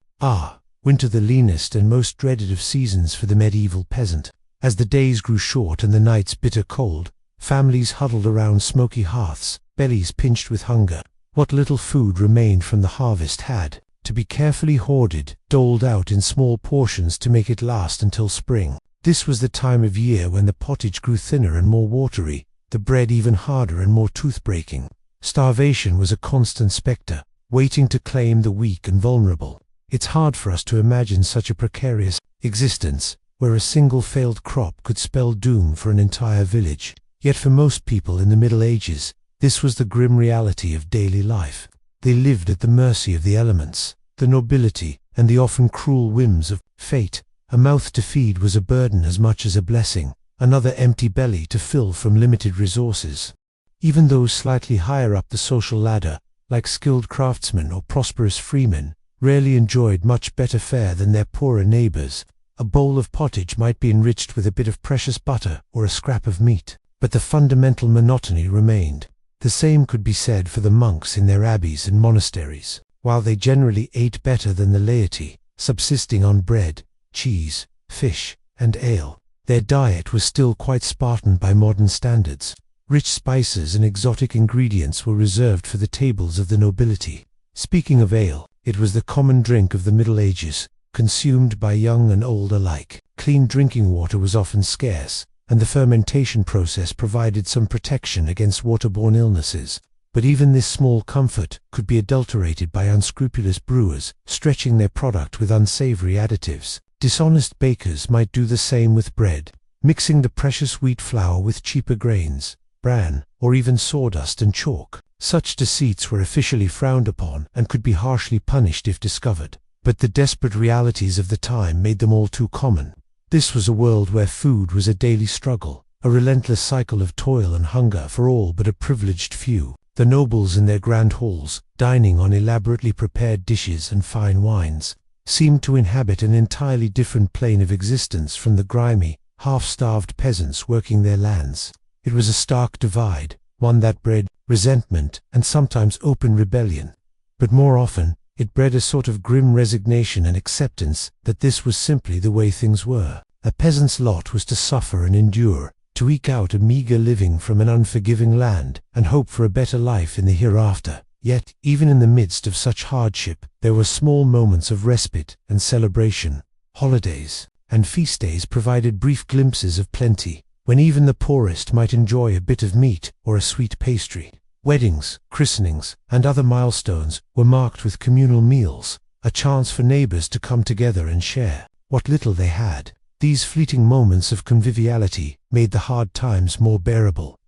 Winter, the leanest and most dreaded of seasons for the medieval peasant. As the days grew short and the nights bitter cold, families huddled around smoky hearths, bellies pinched with hunger. What little food remained from the harvest had to be carefully hoarded, doled out in small portions to make it last until spring. This was the time of year when the pottage grew thinner and more watery, the bread even harder and more tooth-breaking. Starvation was a constant spectre, waiting to claim the weak and vulnerable. It's hard for us to imagine such a precarious existence, where a single failed crop could spell doom for an entire village. Yet for most people in the Middle Ages, this was the grim reality of daily life. They lived at the mercy of the elements, the nobility, and the often cruel whims of fate. A mouth to feed was a burden as much as a blessing, another empty belly to fill from limited resources. Even those slightly higher up the social ladder, like skilled craftsmen or prosperous freemen, rarely enjoyed much better fare than their poorer neighbors. A bowl of pottage might be enriched with a bit of precious butter or a scrap of meat, but the fundamental monotony remained. The same could be said for the monks in their abbeys and monasteries. While they generally ate better than the laity, subsisting on bread, cheese, fish, and ale, their diet was still quite Spartan by modern standards. Rich spices and exotic ingredients were reserved for the tables of the nobility. Speaking of ale, it was the common drink of the Middle Ages, consumed by young and old alike. Clean drinking water was often scarce, and the fermentation process provided some protection against waterborne illnesses. But even this small comfort could be adulterated by unscrupulous brewers, stretching their product with unsavory additives. Dishonest bakers might do the same with bread, mixing the precious wheat flour with cheaper grains, bran, or even sawdust and chalk. Such deceits were officially frowned upon and could be harshly punished if discovered. But the desperate realities of the time made them all too common. This was a world where food was a daily struggle, a relentless cycle of toil and hunger for all but a privileged few. The nobles in their grand halls, dining on elaborately prepared dishes and fine wines, seemed to inhabit an entirely different plane of existence from the grimy, half-starved peasants working their lands. It was a stark divide, one that bred resentment and sometimes open rebellion. But more often, it bred a sort of grim resignation and acceptance that this was simply the way things were. A peasant's lot was to suffer and endure, to eke out a meager living from an unforgiving land, and hope for a better life in the hereafter. Yet, even in the midst of such hardship, there were small moments of respite and celebration. Holidays and feast days provided brief glimpses of plenty, when even the poorest might enjoy a bit of meat or a sweet pastry. Weddings, christenings, and other milestones were marked with communal meals, a chance for neighbors to come together and share what little they had. These fleeting moments of conviviality made the hard times more bearable.